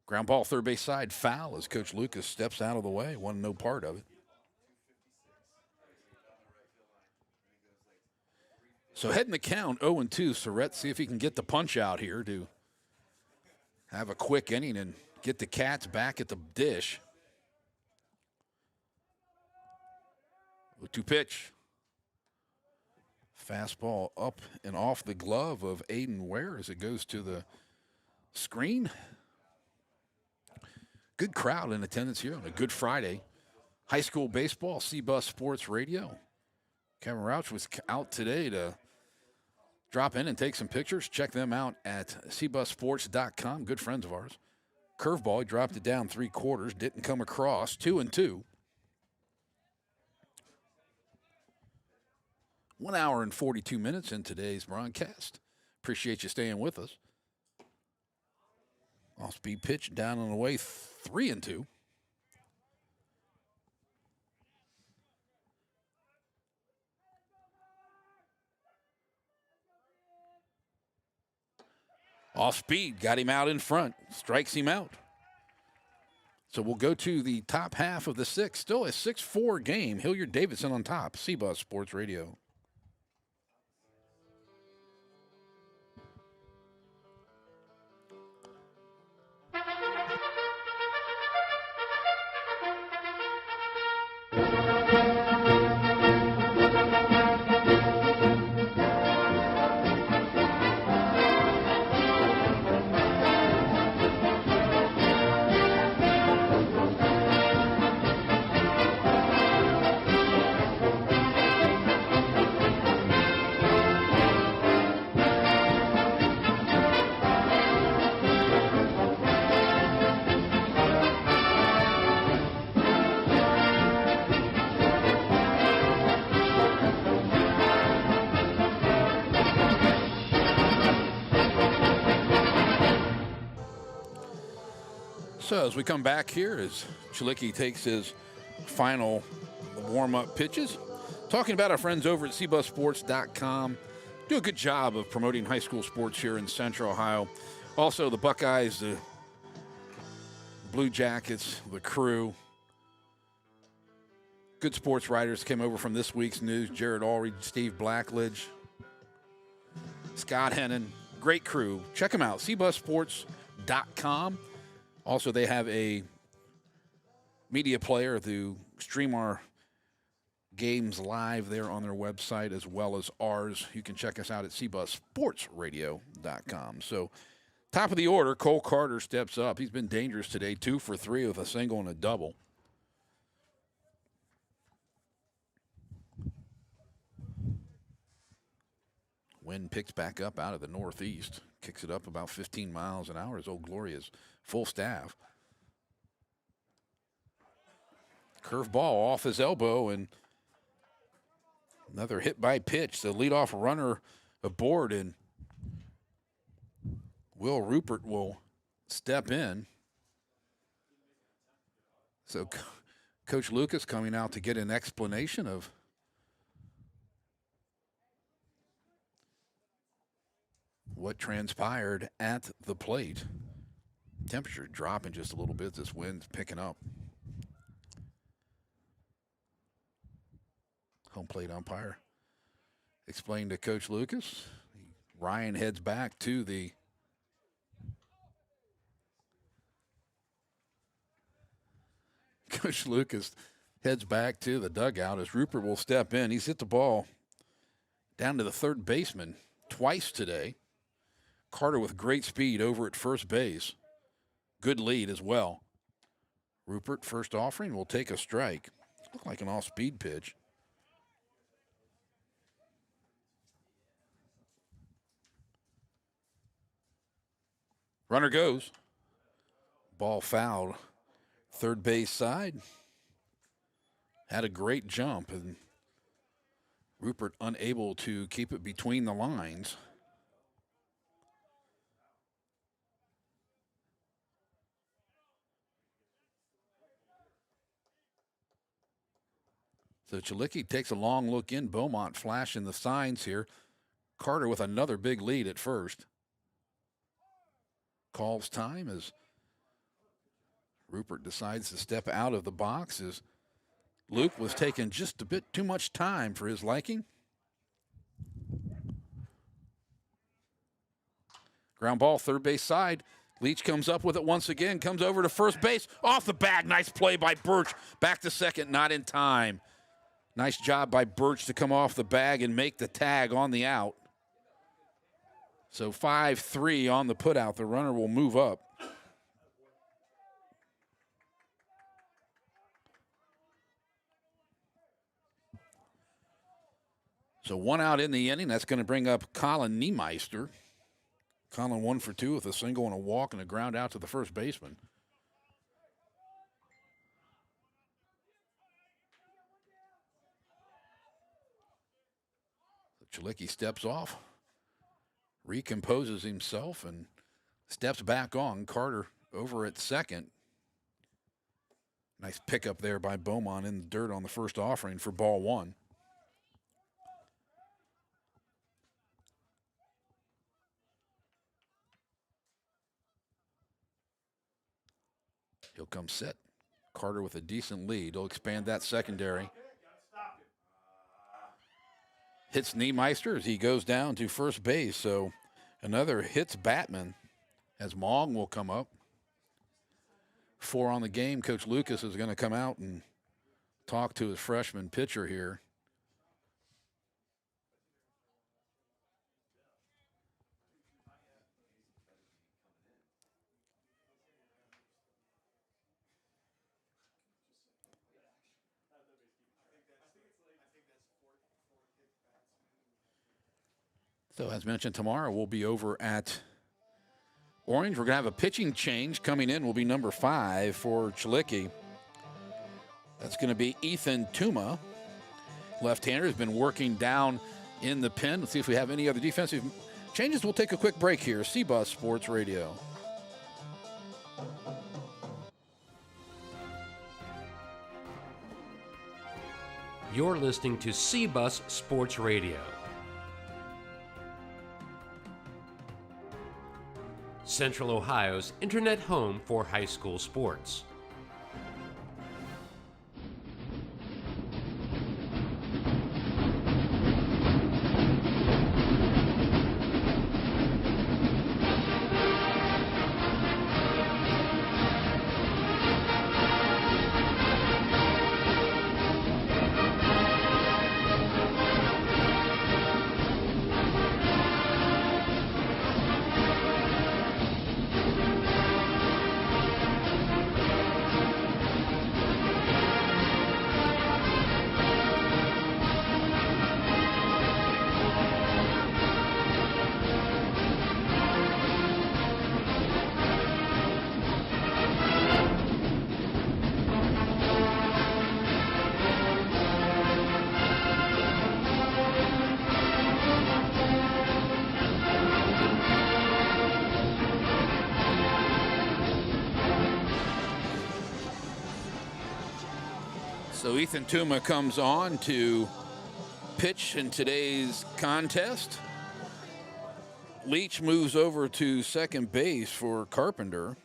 A: Ground ball third base side, foul as Coach Lucas steps out of the way. Wanted no part of it. So heading the count, 0-2. Surratt, see if he can get the punch out here to have a quick inning and get the Cats back at the dish. 0-2 pitch. Fastball up and off the glove of Aiden Ware as it goes to the screen. Good crowd in attendance here on a good Friday. High school baseball, CBUS Sports Radio. Kevin Rauch was out today to drop in and take some pictures. Check them out at cbusports.com. Good friends of ours. Curveball, he dropped it down 3/4. Didn't come across. 2-2. 1 hour and 42 minutes in today's broadcast. Appreciate you staying with us. Off-speed pitch down and away, 3-2. Off speed, got him out in front, strikes him out. So we'll go to the top half of the sixth. Still a 6-4 game. Hilliard Davidson on top. CBUS Sports Radio. So as we come back here, as Chilicki takes his final warm-up pitches, talking about our friends over at CBUSSports.com. Do a good job of promoting high school sports here in Central Ohio. Also, the Buckeyes, the Blue Jackets, the Crew. Good sports writers came over from this week's news. Jared Allred, Steve Blackledge, Scott Hennon. Great crew. Check them out, CBUSSports.com. Also, they have a media player to stream our games live there on their website as well as ours. You can check us out at CBUSSportsRadio.com. So, top of the order, Cole Carter steps up. He's been dangerous today, 2 for 3 with a single and a double. Wind picks back up out of the northeast. Kicks it up about 15 miles an hour as Old Glory is full staff. Curveball off his elbow and another hit by pitch. The leadoff runner aboard, and Will Rupert will step in. So Coach Lucas coming out to get an explanation of what transpired at the plate. Temperature dropping just a little bit. This wind's picking up. Home plate umpire explained to Coach Lucas. Ryan heads back to the Coach Lucas heads back to the dugout as Rupert will step in. He's hit the ball down to the third baseman twice today. Carter with great speed over at first base. Good lead as well. Rupert, first offering, will take a strike. Looked like an off-speed pitch. Runner goes. Ball fouled. Third base side. Had a great jump, and Rupert unable to keep it between the lines. So Chilicki takes a long look in. Beaumont flashing the signs here. Carter with another big lead at first. Calls time as Rupert decides to step out of the box as Luke was taking just a bit too much time for his liking. Ground ball, third base side. Leach comes up with it once again, comes over to first base, off the bag. Nice play by Birch. Back to second, not in time. Nice job by Birch to come off the bag and make the tag on the out. So 5-3 on the putout. The runner will move up. So 1 out in the inning. That's going to bring up Colin Niemeister. Colin 1 for 2 with a single and a walk and a ground out to the first baseman. Chilicki steps off, recomposes himself, and steps back on. Carter over at second. Nice pickup there by Beaumont in the dirt on the first offering for ball 1. He'll come sit. Carter with a decent lead. He'll expand that secondary. Hits Niemeister as he goes down to first base. So another hits Batman as Mong will come up. 4 on the game. Coach Lucas is going to come out and talk to his freshman pitcher here. So as mentioned, tomorrow we'll be over at Orange. We're going to have a pitching change. Coming in will be number 5 for Chilicki. That's going to be Ethan Tuma. Left-hander has been working down in the pen. Let's see if we have any other defensive changes. We'll take a quick break here. CBUS Sports Radio.
C: You're listening to CBUS Sports Radio. Central Ohio's internet home for high school sports.
A: So Ethan Tuma comes on to pitch in today's contest. Leach moves over to second base for Carpenter.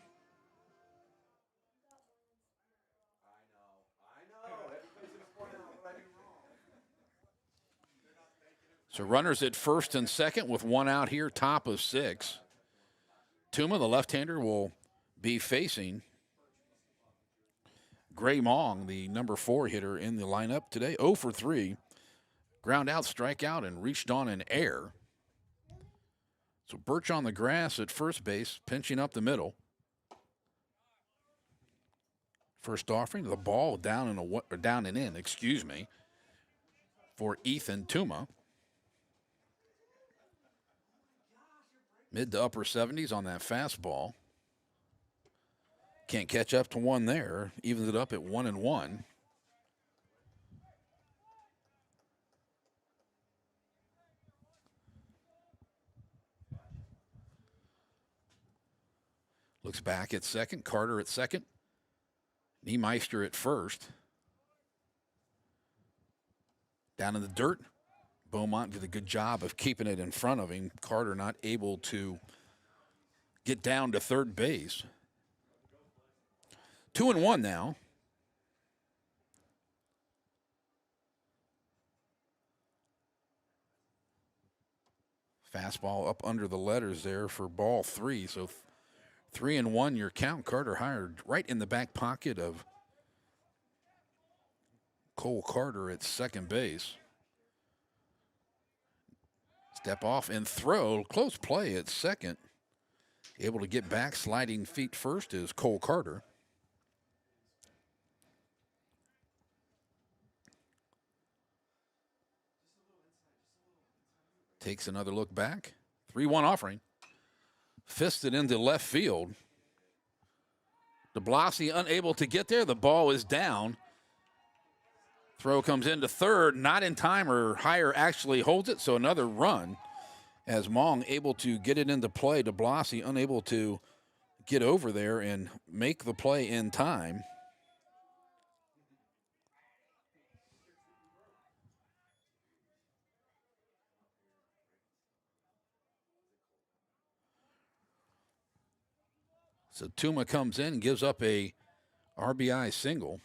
A: So runners at first and second with 1 out here, top of 6. Tuma, the left-hander, will be facing Gray Mong, the number 4 hitter in the lineup today. 0 for 3. Ground out, strikeout, and reached on an error. So Birch on the grass at first base, pinching up the middle. First offering, the ball down and in, for Ethan Tuma. Mid to upper 70s on that fastball. Can't catch up to 1 there. Evens it up at 1-1. Looks back at second. Carter at second. Niemeister at first. Down in the dirt. Beaumont did a good job of keeping it in front of him. Carter not able to get down to third base. 2-1 now. Fastball up under the letters there for ball 3. So 3-1 your count. Carter hired right in the back pocket of Cole Carter at second base. Step off and throw. Close play at second. Able to get back, sliding feet first is Cole Carter. Takes another look back. 3-1 offering. Fisted into left field. DeBlasi unable to get there. The ball is down. Throw comes into third. Not in time, or Higher actually holds it. So another run as Mong able to get it into play. DeBlasi unable to get over there and make the play in time. So Tuma comes in and gives up a RBI single.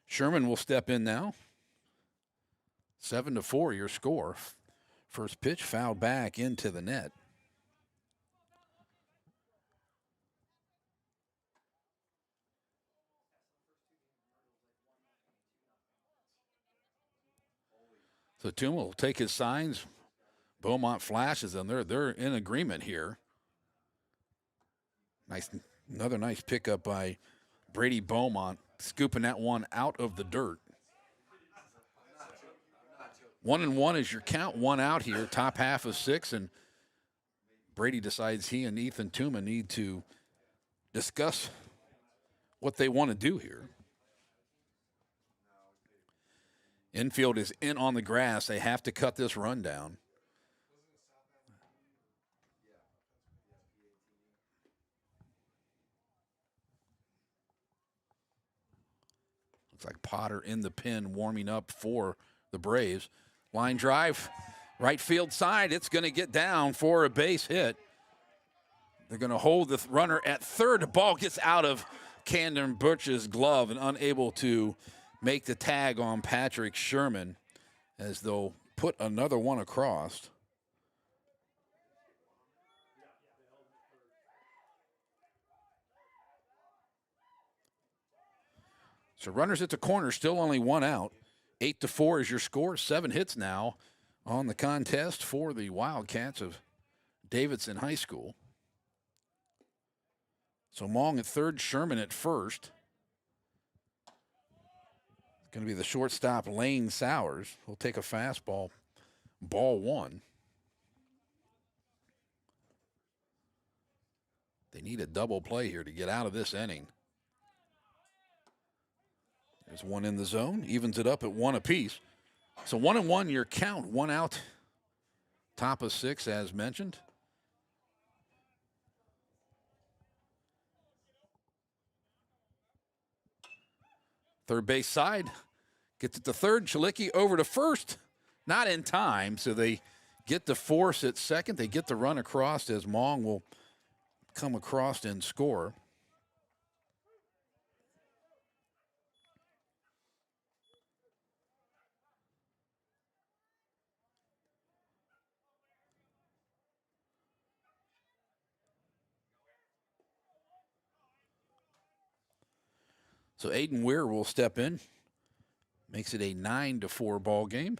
A: Sherman will step in now. 7-4 your score. First pitch fouled back into the net. So Tuma will take his signs. Beaumont flashes them. They're in agreement here. Another nice pickup by Brady Beaumont, scooping that one out of the dirt. 1-1 is your count. One out here, top half of 6, and Brady decides he and Ethan Tuma need to discuss what they want to do here. Infield is in on the grass. They have to cut this run down. Looks like Potter in the pen warming up for the Braves. Line drive, right field side. It's going to get down for a base hit. They're going to hold the runner at third. The ball gets out of Camden Butch's glove and unable to make the tag on Patrick Sherman, as they'll put another one across. So runners at the corner, still only one out. 8-4 is your score. 7 hits now on the contest for the Wildcats of Davidson High School. So Mong at third, Sherman at first. It's going to be the shortstop, Lane Sowers. He'll take a fastball, ball 1. They need a double play here to get out of this inning. There's one in the zone, evens it up at 1 apiece. So 1-1 your count, 1 out, top of 6 as mentioned. Third base side, gets it to third, Chalicki over to first, not in time, so they get the force at second. They get the run across as Mong will come across and score. So Aiden Weir will step in. Makes it a 9-4 ball game.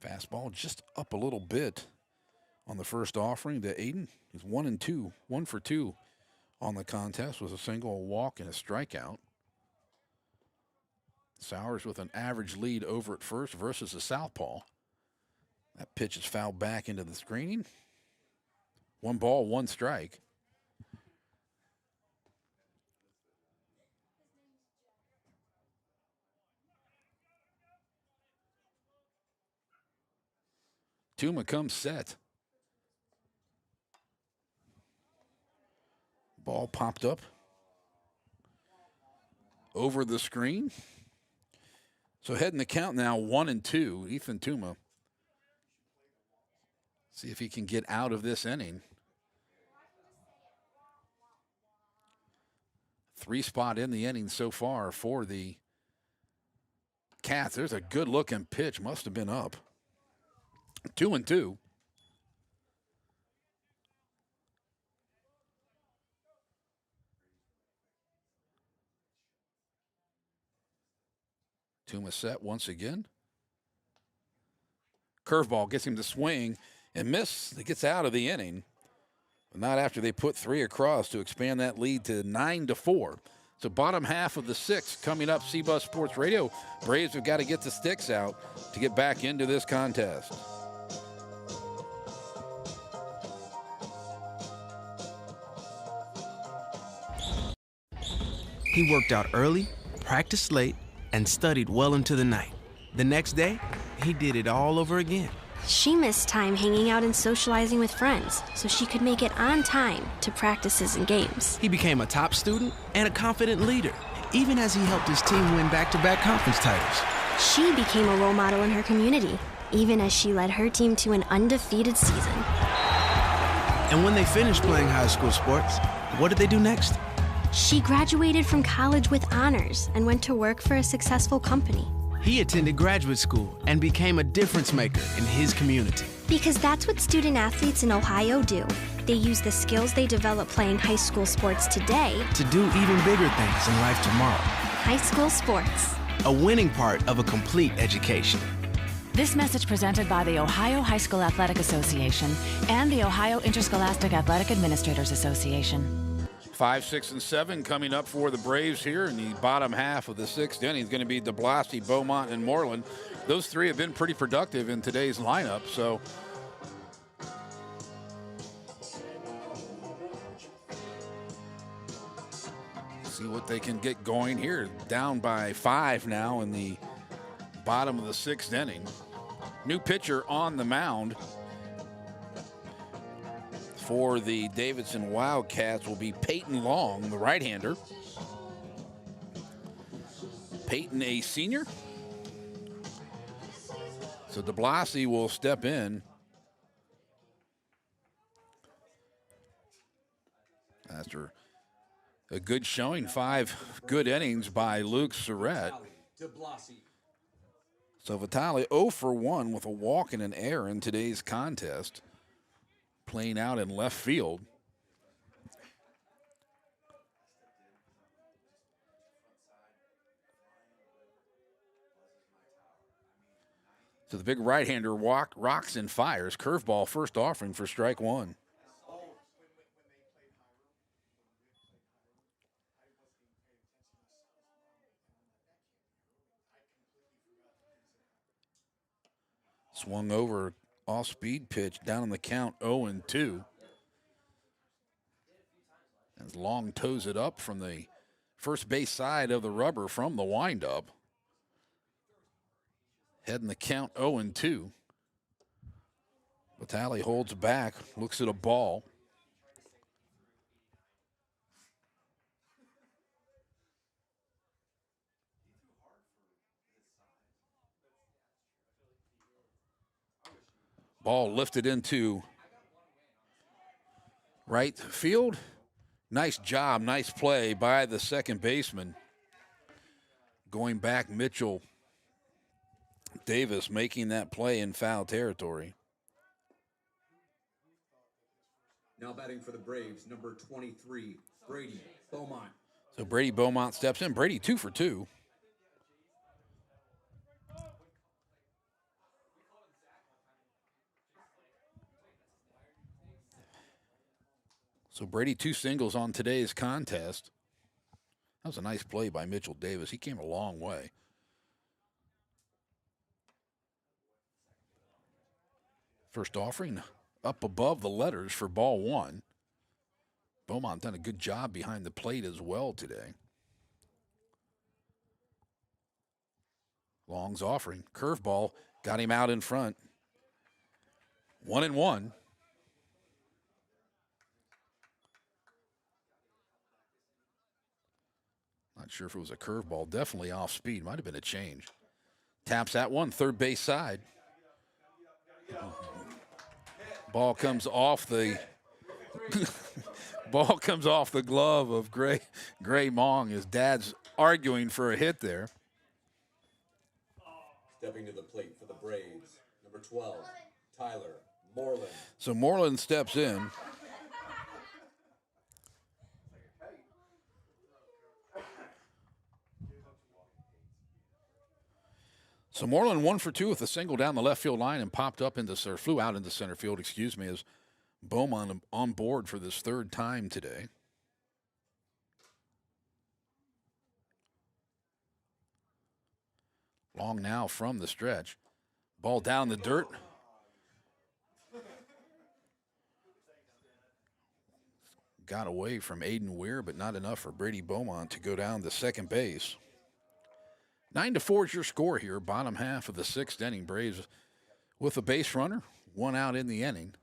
A: Fastball just up a little bit on the first offering to Aiden. He's 1-2, 1 for 2 on the contest with a single, a walk, and a strikeout. Sowers with an average lead over at first versus the southpaw. That pitch is fouled back into the screening. 1 ball, 1 strike. Tuma comes set. Ball popped up over the screen. So heading the count now, 1-2. Ethan Tuma. See if he can get out of this inning. 3 spot in the inning so far for the Cats. There's a good looking pitch. Must have been up. 2-2. Tuma set once again. Curveball gets him to swing and miss. It gets out of the inning, but not after they put 3 across to expand that lead to 9-4. So bottom half of the 6th coming up. CBUS Sports Radio. Braves have got to get the sticks out to get back into this contest.
M: He worked out early, practiced late, and studied well into the night. The next day, he did it all over again.
N: She missed time hanging out and socializing with friends so she could make it on time to practices and games.
M: He became a top student and a confident leader, even as he helped his team win back-to-back conference titles.
N: She became a role model in her community even as she led her team to an undefeated season.
M: And when they finished playing high school sports, what did they do next?
N: She graduated from college with honors and went to work for a successful company.
M: He attended graduate school and became a difference maker in his community.
N: Because that's what student athletes in Ohio do. They use the skills they develop playing high school sports today
M: to do even bigger things in life tomorrow.
N: High school sports.
M: A winning part of a complete education.
H: This message presented by the Ohio High School Athletic Association and the Ohio Interscholastic Athletic Administrators Association.
A: 5, 6, and 7 coming up for the Braves here in the bottom half of the sixth inning. It's going to be DeBlasi, Beaumont, and Moreland. Those three have been pretty productive in today's lineup, so see what they can get going here. Down by 5 now in the bottom of the sixth inning. New pitcher on the mound for the Davidson Wildcats will be Peyton Long, the right-hander. Peyton, a senior. So DeBlasi will step in. After a good showing, 5 good innings by Luke Surratt. So Vitale 0 for 1 with a walk and an error in today's contest, playing out in left field. So the big right-hander rocks and fires. Curveball first offering for strike one. Swung over, off-speed pitch, down on the count, 0-2. As Long toes it up from the first base side of the rubber from the windup. Heading the count 0-2. Vitale holds back, looks at a ball. Ball lifted into right field. Nice job, nice play by the second baseman. Going back, Mitchell Davis making that play in foul territory.
B: Now batting for the Braves, number 23, Brady Beaumont.
A: So Brady Beaumont steps in. Brady 2 for 2. So Brady 2 singles on today's contest. That was a nice play by Mitchell Davis. He came a long way. First offering up above the letters for ball one. Beaumont done a good job behind the plate as well today. Long's offering. Curveball got him out in front. 1-1. Not sure if it was a curveball. Definitely off speed. Might have been a change. Taps that one, third base side. Ball comes off the ball comes off the glove of Gray Mong. His dad's arguing for a hit there.
B: Stepping to the plate for the Braves, number 12, Tyler Moreland.
A: So Moreland steps in. So Moreland 1 for 2 with a single down the left field line and popped up into or flew out into center field, as Beaumont on board for this third time today. Long now from the stretch. Ball down the dirt. Got away from Aiden Weir, but not enough for Brady Beaumont to go down to second base. 9-4 is your score here, bottom half of the sixth inning. Braves with a base runner, 1 out in the inning.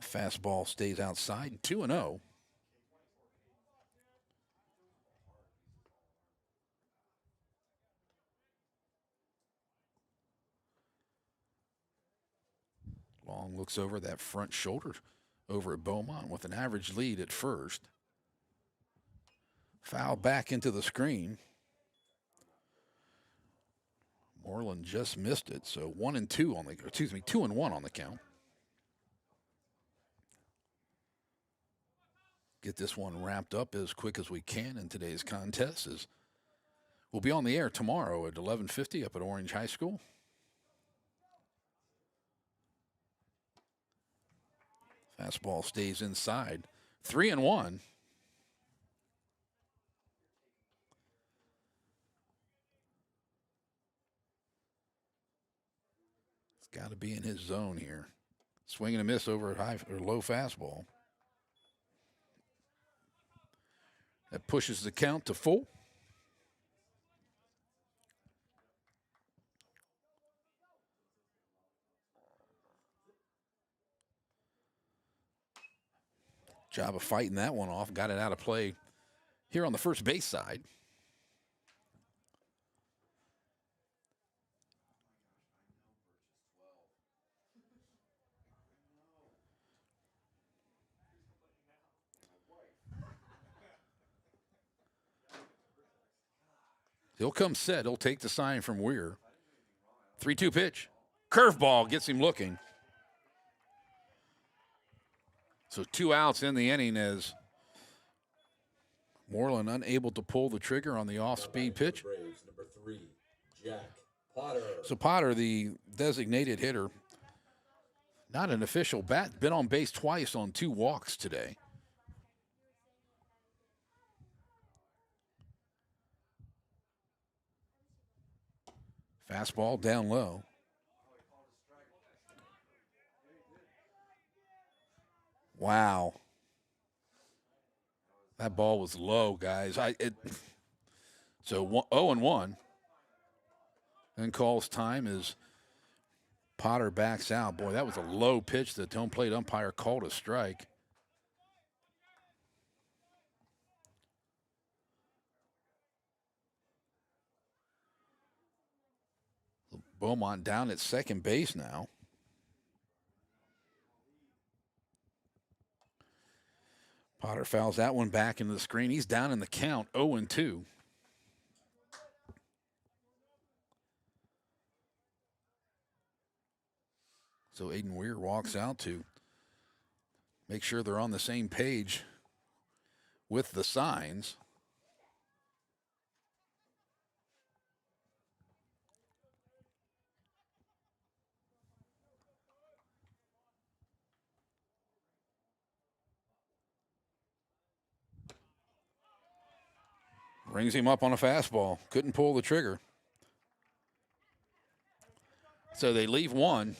A: Fastball stays outside, 2-0. Long looks over that front shoulder over at Beaumont with an average lead at first. Foul back into the screen. Moreland just missed it, so 2 and 1 on the count. Get this one wrapped up as quick as we can in today's contest. We'll be on the air tomorrow at 11:50 up at Orange High School. Fastball stays inside. 3 and 1. It's got to be in his zone here. Swing and a miss over a high or low fastball. That pushes the count to 4. Job of fighting that one off. Got it out of play here on the first base side. He'll come set. He'll take the sign from Weir. 3-2 pitch. Curveball gets him looking. So 2 outs in the inning as Moreland unable to pull the trigger on the off-speed pitch.
B: Braves, number 3, Jack Potter.
A: So Potter, the designated hitter, not an official bat, been on base twice on 2 walks today. Fastball down low. Wow. That ball was low, guys. So 0-1. Then calls time as Potter backs out. Boy, that was a low pitch. The home plate umpire called a strike. Beaumont down at second base now. Potter fouls that one back into the screen. He's down in the count, 0-2. So Aiden Weir walks out to make sure they're on the same page with the signs. Brings him up on a fastball. Couldn't pull the trigger. So they leave 1.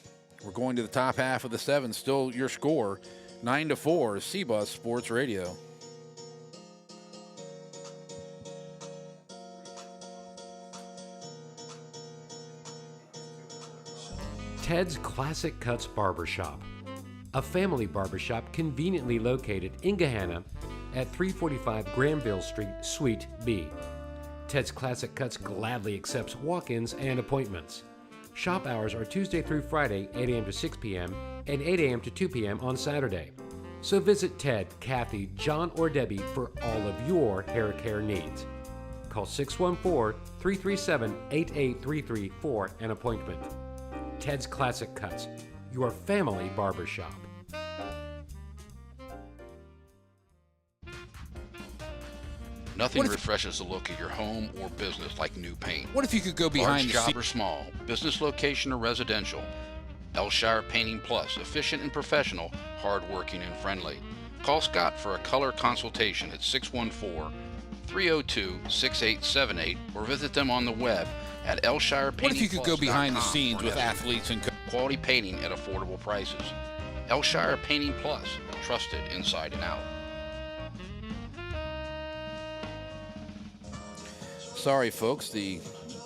A: We're going to the top half of the 7. Still your score, 9-4, CBUS Sports Radio.
C: Ted's Classic Cuts Barbershop, a family barbershop conveniently located in Gahanna at 345 Granville Street, Suite B. Ted's Classic Cuts gladly accepts walk-ins and appointments. Shop hours are Tuesday through Friday, 8 a.m. to 6 p.m. and 8 a.m. to 2 p.m. on Saturday. So visit Ted, Kathy, John, or Debbie for all of your hair care needs. Call 614-337-8833 for an appointment. Ted's Classic Cuts, your family barbershop.
G: Nothing refreshes the look of your home or business like new paint.
A: What if you could go behind
G: Large
A: the
G: job
A: scenes?
G: or small, business location or residential, Elshire Painting Plus, efficient and professional, hard-working and friendly. Call Scott for a color consultation at 614-302-6878 or visit them on the web at elshirepaintingplus.com.
A: What if you could go behind the scenes with athletes and
G: quality painting at affordable prices? Elshire Painting Plus, trusted inside and out.
A: Sorry, folks, the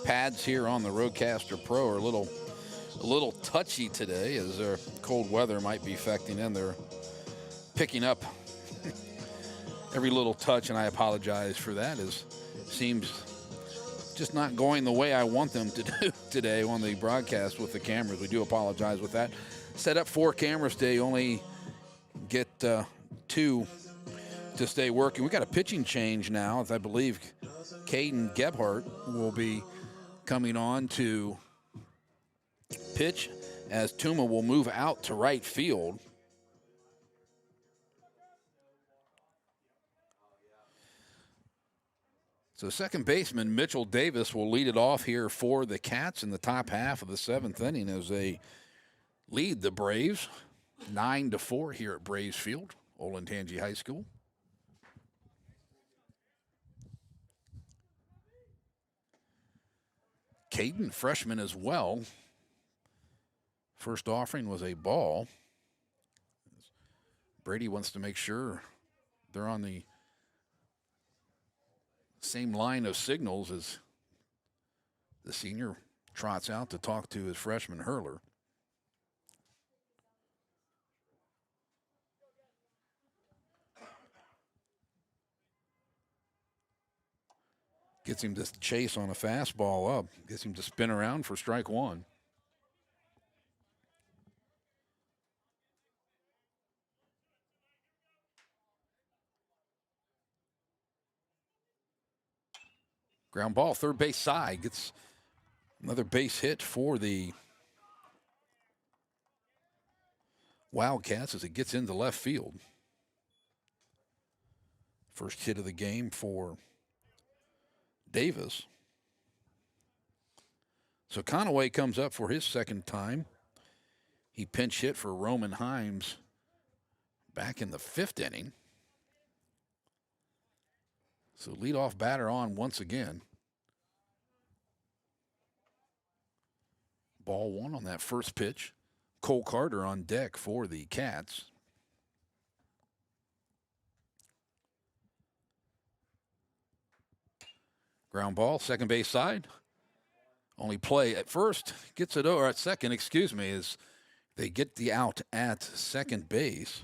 A: pads here on the Roadcaster Pro are a little touchy today as their cold weather might be affecting them. They're picking up every little touch, and I apologize for that. It seems just not going the way I want them to do today on the broadcast with the cameras. We do apologize with that. set up 4 cameras today, only get 2 to stay working. We got a pitching change now, as I believe Caden Gebhardt will be coming on to pitch, as Tuma will move out to right field. So second baseman Mitchell Davis will lead it off here for the Cats in the top half of the 7th inning as they lead the Braves 9-4 here at Braves Field, Olentangy High School. Caden, freshman as well. First offering was a ball. Brady wants to make sure they're on the same line of signals as the senior trots out to talk to his freshman hurler. Gets him to chase on a fastball up. Gets him to spin around for strike 1. Ground ball, third base side. Gets another base hit for the Wildcats as it gets into left field. First hit of the game for Davis. So Conaway comes up for his second time. He pinch hit for Roman Himes back in the 5th inning. So leadoff batter on once again. Ball 1 on that first pitch. Cole Carter on deck for the Cats. Ground ball, second base side. Only play at first, gets it over at second, as they get the out at second base.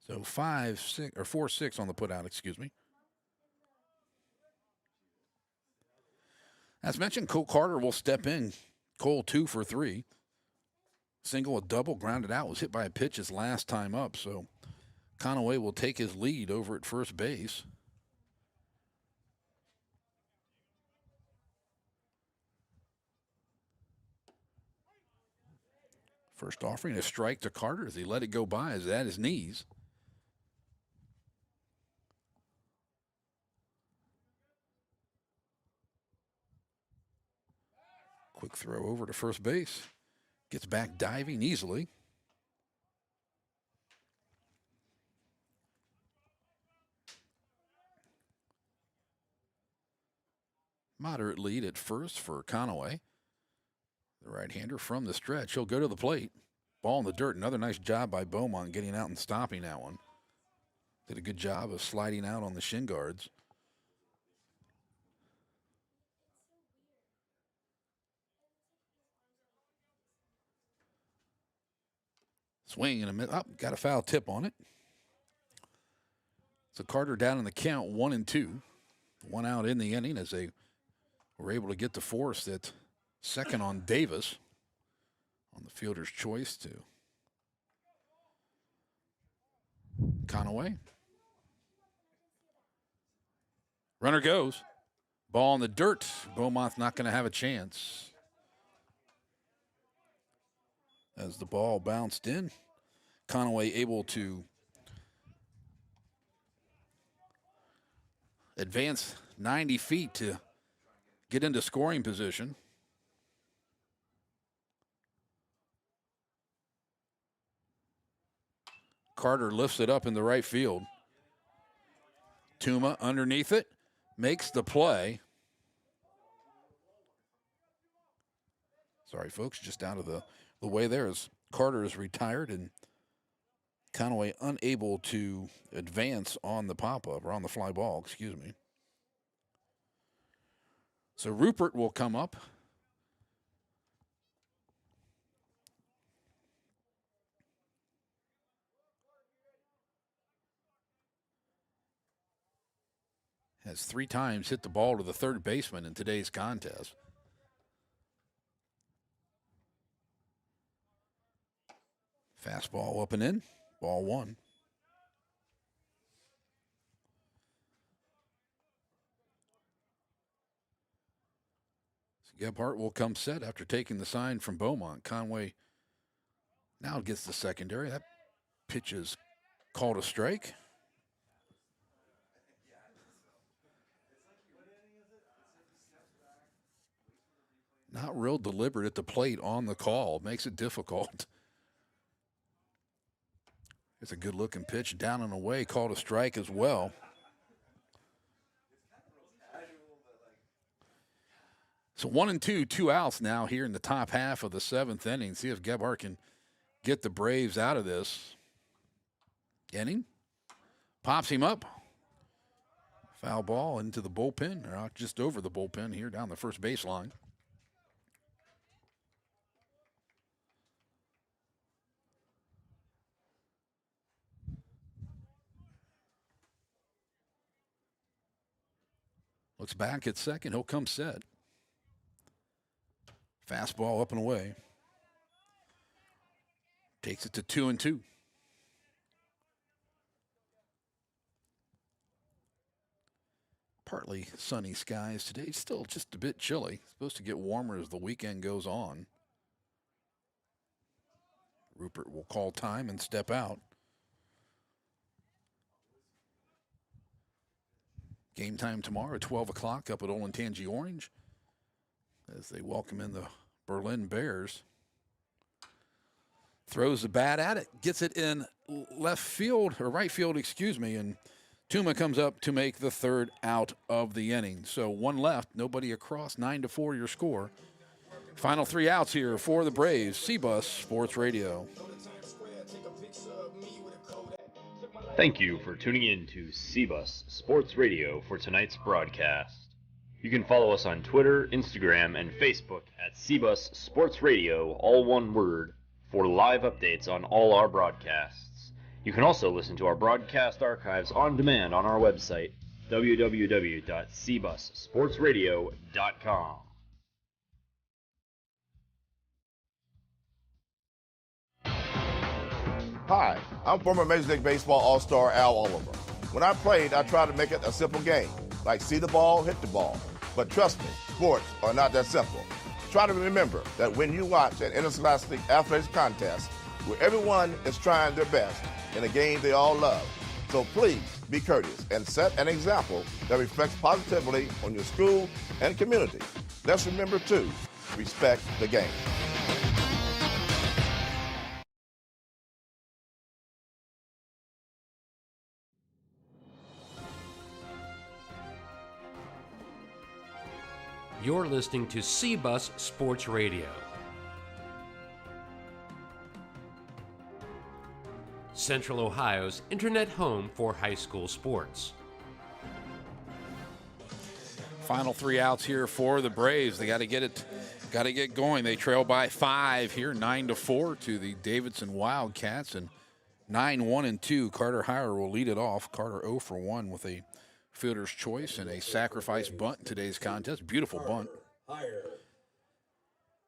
A: So 4-6 on the put out, As mentioned, Cole Carter will step in. Cole 2 for 3. Single, a double, grounded out, was hit by a pitch his last time up. So Conaway will take his lead over at first base. First offering a strike to Carter as he let it go by, as at his knees. Quick throw over to first base. Gets back diving easily. Moderate lead at first for Conaway. The right-hander from the stretch. He'll go to the plate. Ball in the dirt. Another nice job by Beaumont getting out and stopping that one. Did a good job of sliding out on the shin guards. Swing and a minute. Got a foul tip on it. So Carter down in the count, 1-2. 1 out in the inning as they were able to get the force at second on Davis on the fielder's choice to Conaway. Runner goes. Ball in the dirt. Beaumont's not going to have a chance. As the ball bounced in, Conaway able to advance 90 feet to get into scoring position. Carter lifts it up in the right field. Tuma underneath it, makes the play. Sorry, folks, just out of the way there as Carter is retired and Conaway unable to advance on the pop-up, or on the fly ball, So Rupert will come up. Has has 3 times hit the ball to the third baseman in today's contest. Fastball up and in, ball 1. So Gebhardt will come set after taking the sign from Beaumont. Conway now gets the secondary. That pitch is called a strike. Not real deliberate at the plate on the call. Makes it difficult. It's a good-looking pitch down and away, called a strike as well. So 1-2, 2 outs now here in the top half of the 7th inning. See if Gebhardt can get the Braves out of this inning. Pops him up. Foul ball into the bullpen, or just over the bullpen here down the first baseline. Looks back at second. He'll come set. Fastball up and away. Takes it to 2-2. Partly sunny skies today. Still just a bit chilly. Supposed to get warmer as the weekend goes on. Rupert will call time and step out. Game time tomorrow, 12 o'clock up at Olentangy Orange as they welcome in the Berlin Bears. Throws the bat at it, gets it in left field, or right field, excuse me, and Tuma comes up to make the 3rd out of the inning. So 1 left, nobody across, 9-4 your score. Final 3 outs here for the Braves. CBUS Sports Radio.
J: Thank you for tuning in to CBUS Sports Radio for tonight's broadcast. You can follow us on Twitter, Instagram, and Facebook at CBUS Sports Radio, all one word, for live updates on all our broadcasts. You can also listen to our broadcast archives on demand on our website, www.cbussportsradio.com.
D: Hi, I'm former Major League Baseball All-Star Al Oliver. When I played, I tried to make it a simple game, like see the ball, hit the ball. But trust me, sports are not that simple. Try to remember that when you watch an interscholastic athletics contest where everyone is trying their best in a game they all love, so please be courteous and set an example that reflects positively on your school and community. Let's remember to respect the game.
C: You're listening to CBUS Sports Radio. Central Ohio's internet home for high school sports.
A: Final 3 outs here for the Braves. They got to get going. They trail by 5 here, 9-4 to the Davidson Wildcats, and 9-1-2. Carter Heyer will lead it off. Carter 0 for 1 with a fielder's choice and a sacrifice bunt in today's contest. Beautiful bunt.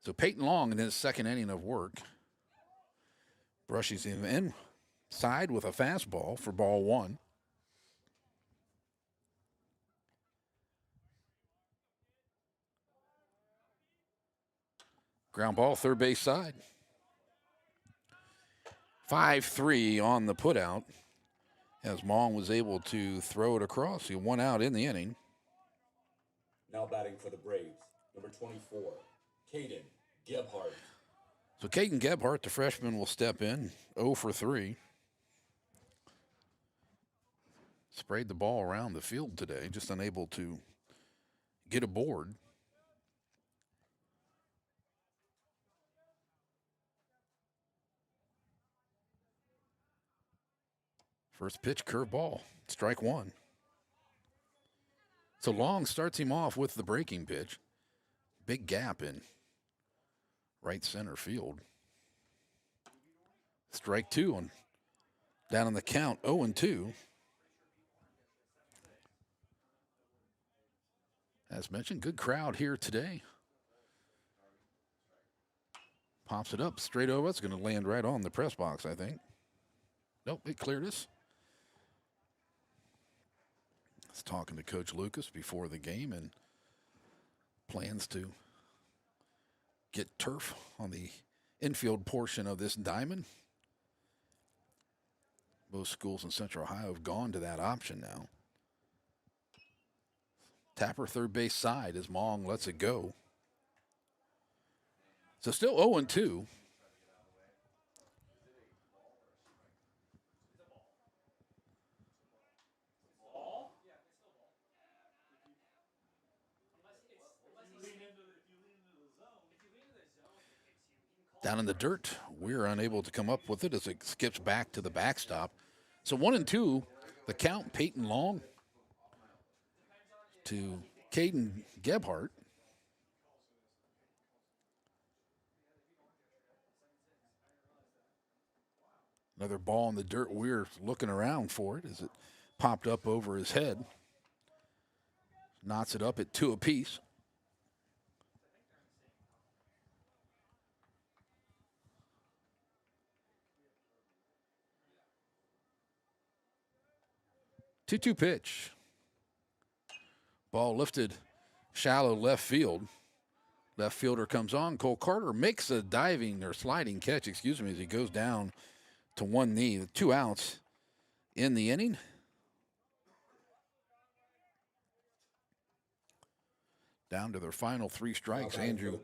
A: So Peyton Long in his 2nd inning of work brushes him inside with a fastball for ball 1. Ground ball, third base side. 5-3 on the putout as Mong was able to throw it across. He 1 out in the inning.
B: Now batting for the Braves, number 24, Caden Gebhardt.
A: So Caden Gebhardt, the freshman, will step in, 0 for 3. Sprayed the ball around the field today, just unable to get aboard. First pitch, curveball, strike 1. So Long starts him off with the breaking pitch. Big gap in right center field. Strike 2 on down on the count, 0-2. As mentioned, good crowd here today. Pops it up straight over. It's going to land right on the press box, I think. Nope, it cleared us. I was talking to Coach Lucas before the game and plans to get turf on the infield portion of this diamond. Most schools in Central Ohio have gone to that option now. Tapper third base side as Mong lets it go. So still 0-2. Down in the dirt, we're unable to come up with it as it skips back to the backstop. So 1-2, the count, Peyton Long to Caden Gebhardt. Another ball in the dirt. We're looking around for it as it popped up over his head. Knots it up at 2 apiece. Two-two pitch. Ball lifted shallow left field. Left fielder comes on. Cole Carter makes a sliding catch, as he goes down to one knee. 2 outs in the inning. Down to their final 3 strikes. Andrew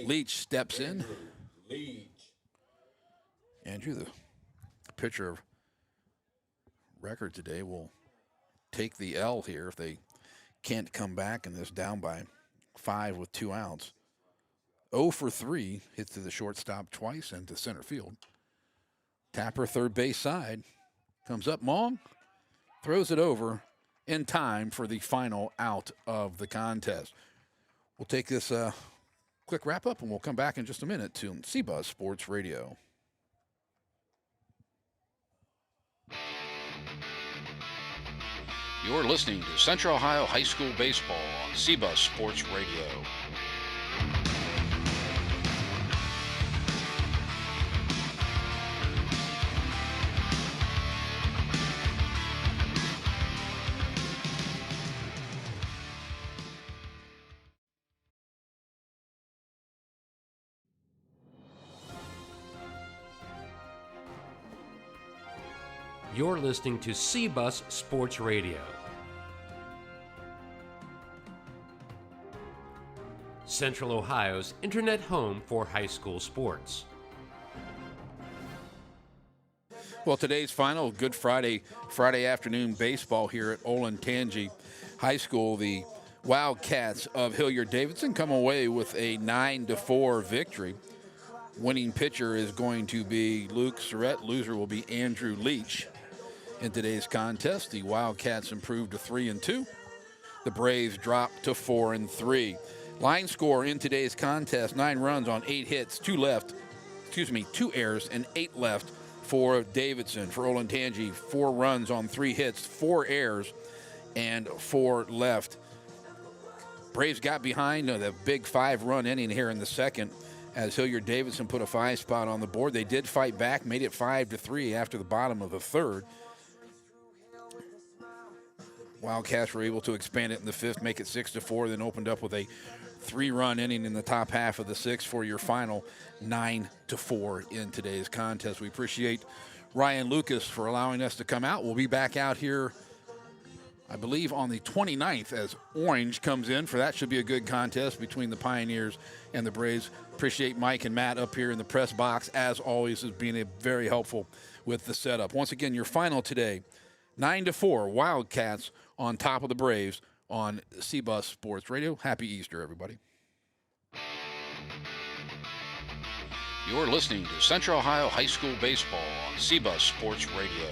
A: Leach steps in. Andrew, the pitcher of record today, will take the L here if they can't come back in this down by 5 with 2 outs. 0 for 3, hits to the shortstop twice and to center field. Tapper third base side, comes up. Mong throws it over in time for the final out of the contest. We'll take this quick wrap up and we'll come back in just a minute to CBUS Sports Radio.
G: You're listening to Central Ohio High School Baseball on CBUS Sports Radio.
C: You're listening to CBUS Sports Radio. Central Ohio's internet home for high school sports.
A: Well, today's final, Good Friday afternoon baseball here at Olentangy High School. The Wildcats of Hilliard-Davidson come away with a 9-4 victory. Winning pitcher is going to be Luke Surratt. Loser will be Andrew Leach. In today's contest, the Wildcats improved to 3-2. The Braves dropped to 4-3. Line score in today's contest: 9 runs on 8 hits, 2 errors and 8 left for Davidson. For Olentangy, 4 runs on 3 hits, 4 errors and 4 left. Braves got behind the big 5-run inning here in the second as Hilliard-Davidson put a 5 spot on the board. They did fight back, made it 5-3 after the bottom of the third. Wildcats were able to expand it in the 5th, make it 6-4, then opened up with a 3-run inning in the top half of the 6th for your final 9-4 in today's contest. We appreciate Ryan Lucas for allowing us to come out. We'll be back out here, I believe, on the 29th as Orange comes in. For that should be a good contest between the Pioneers and the Braves. Appreciate Mike and Matt up here in the press box, as always, as being very helpful with the setup. Once again, your final today, 9-4, Wildcats on top of the Braves on CBUS Sports Radio. Happy Easter, everybody.
G: You're listening to Central Ohio High School Baseball on CBUS Sports Radio.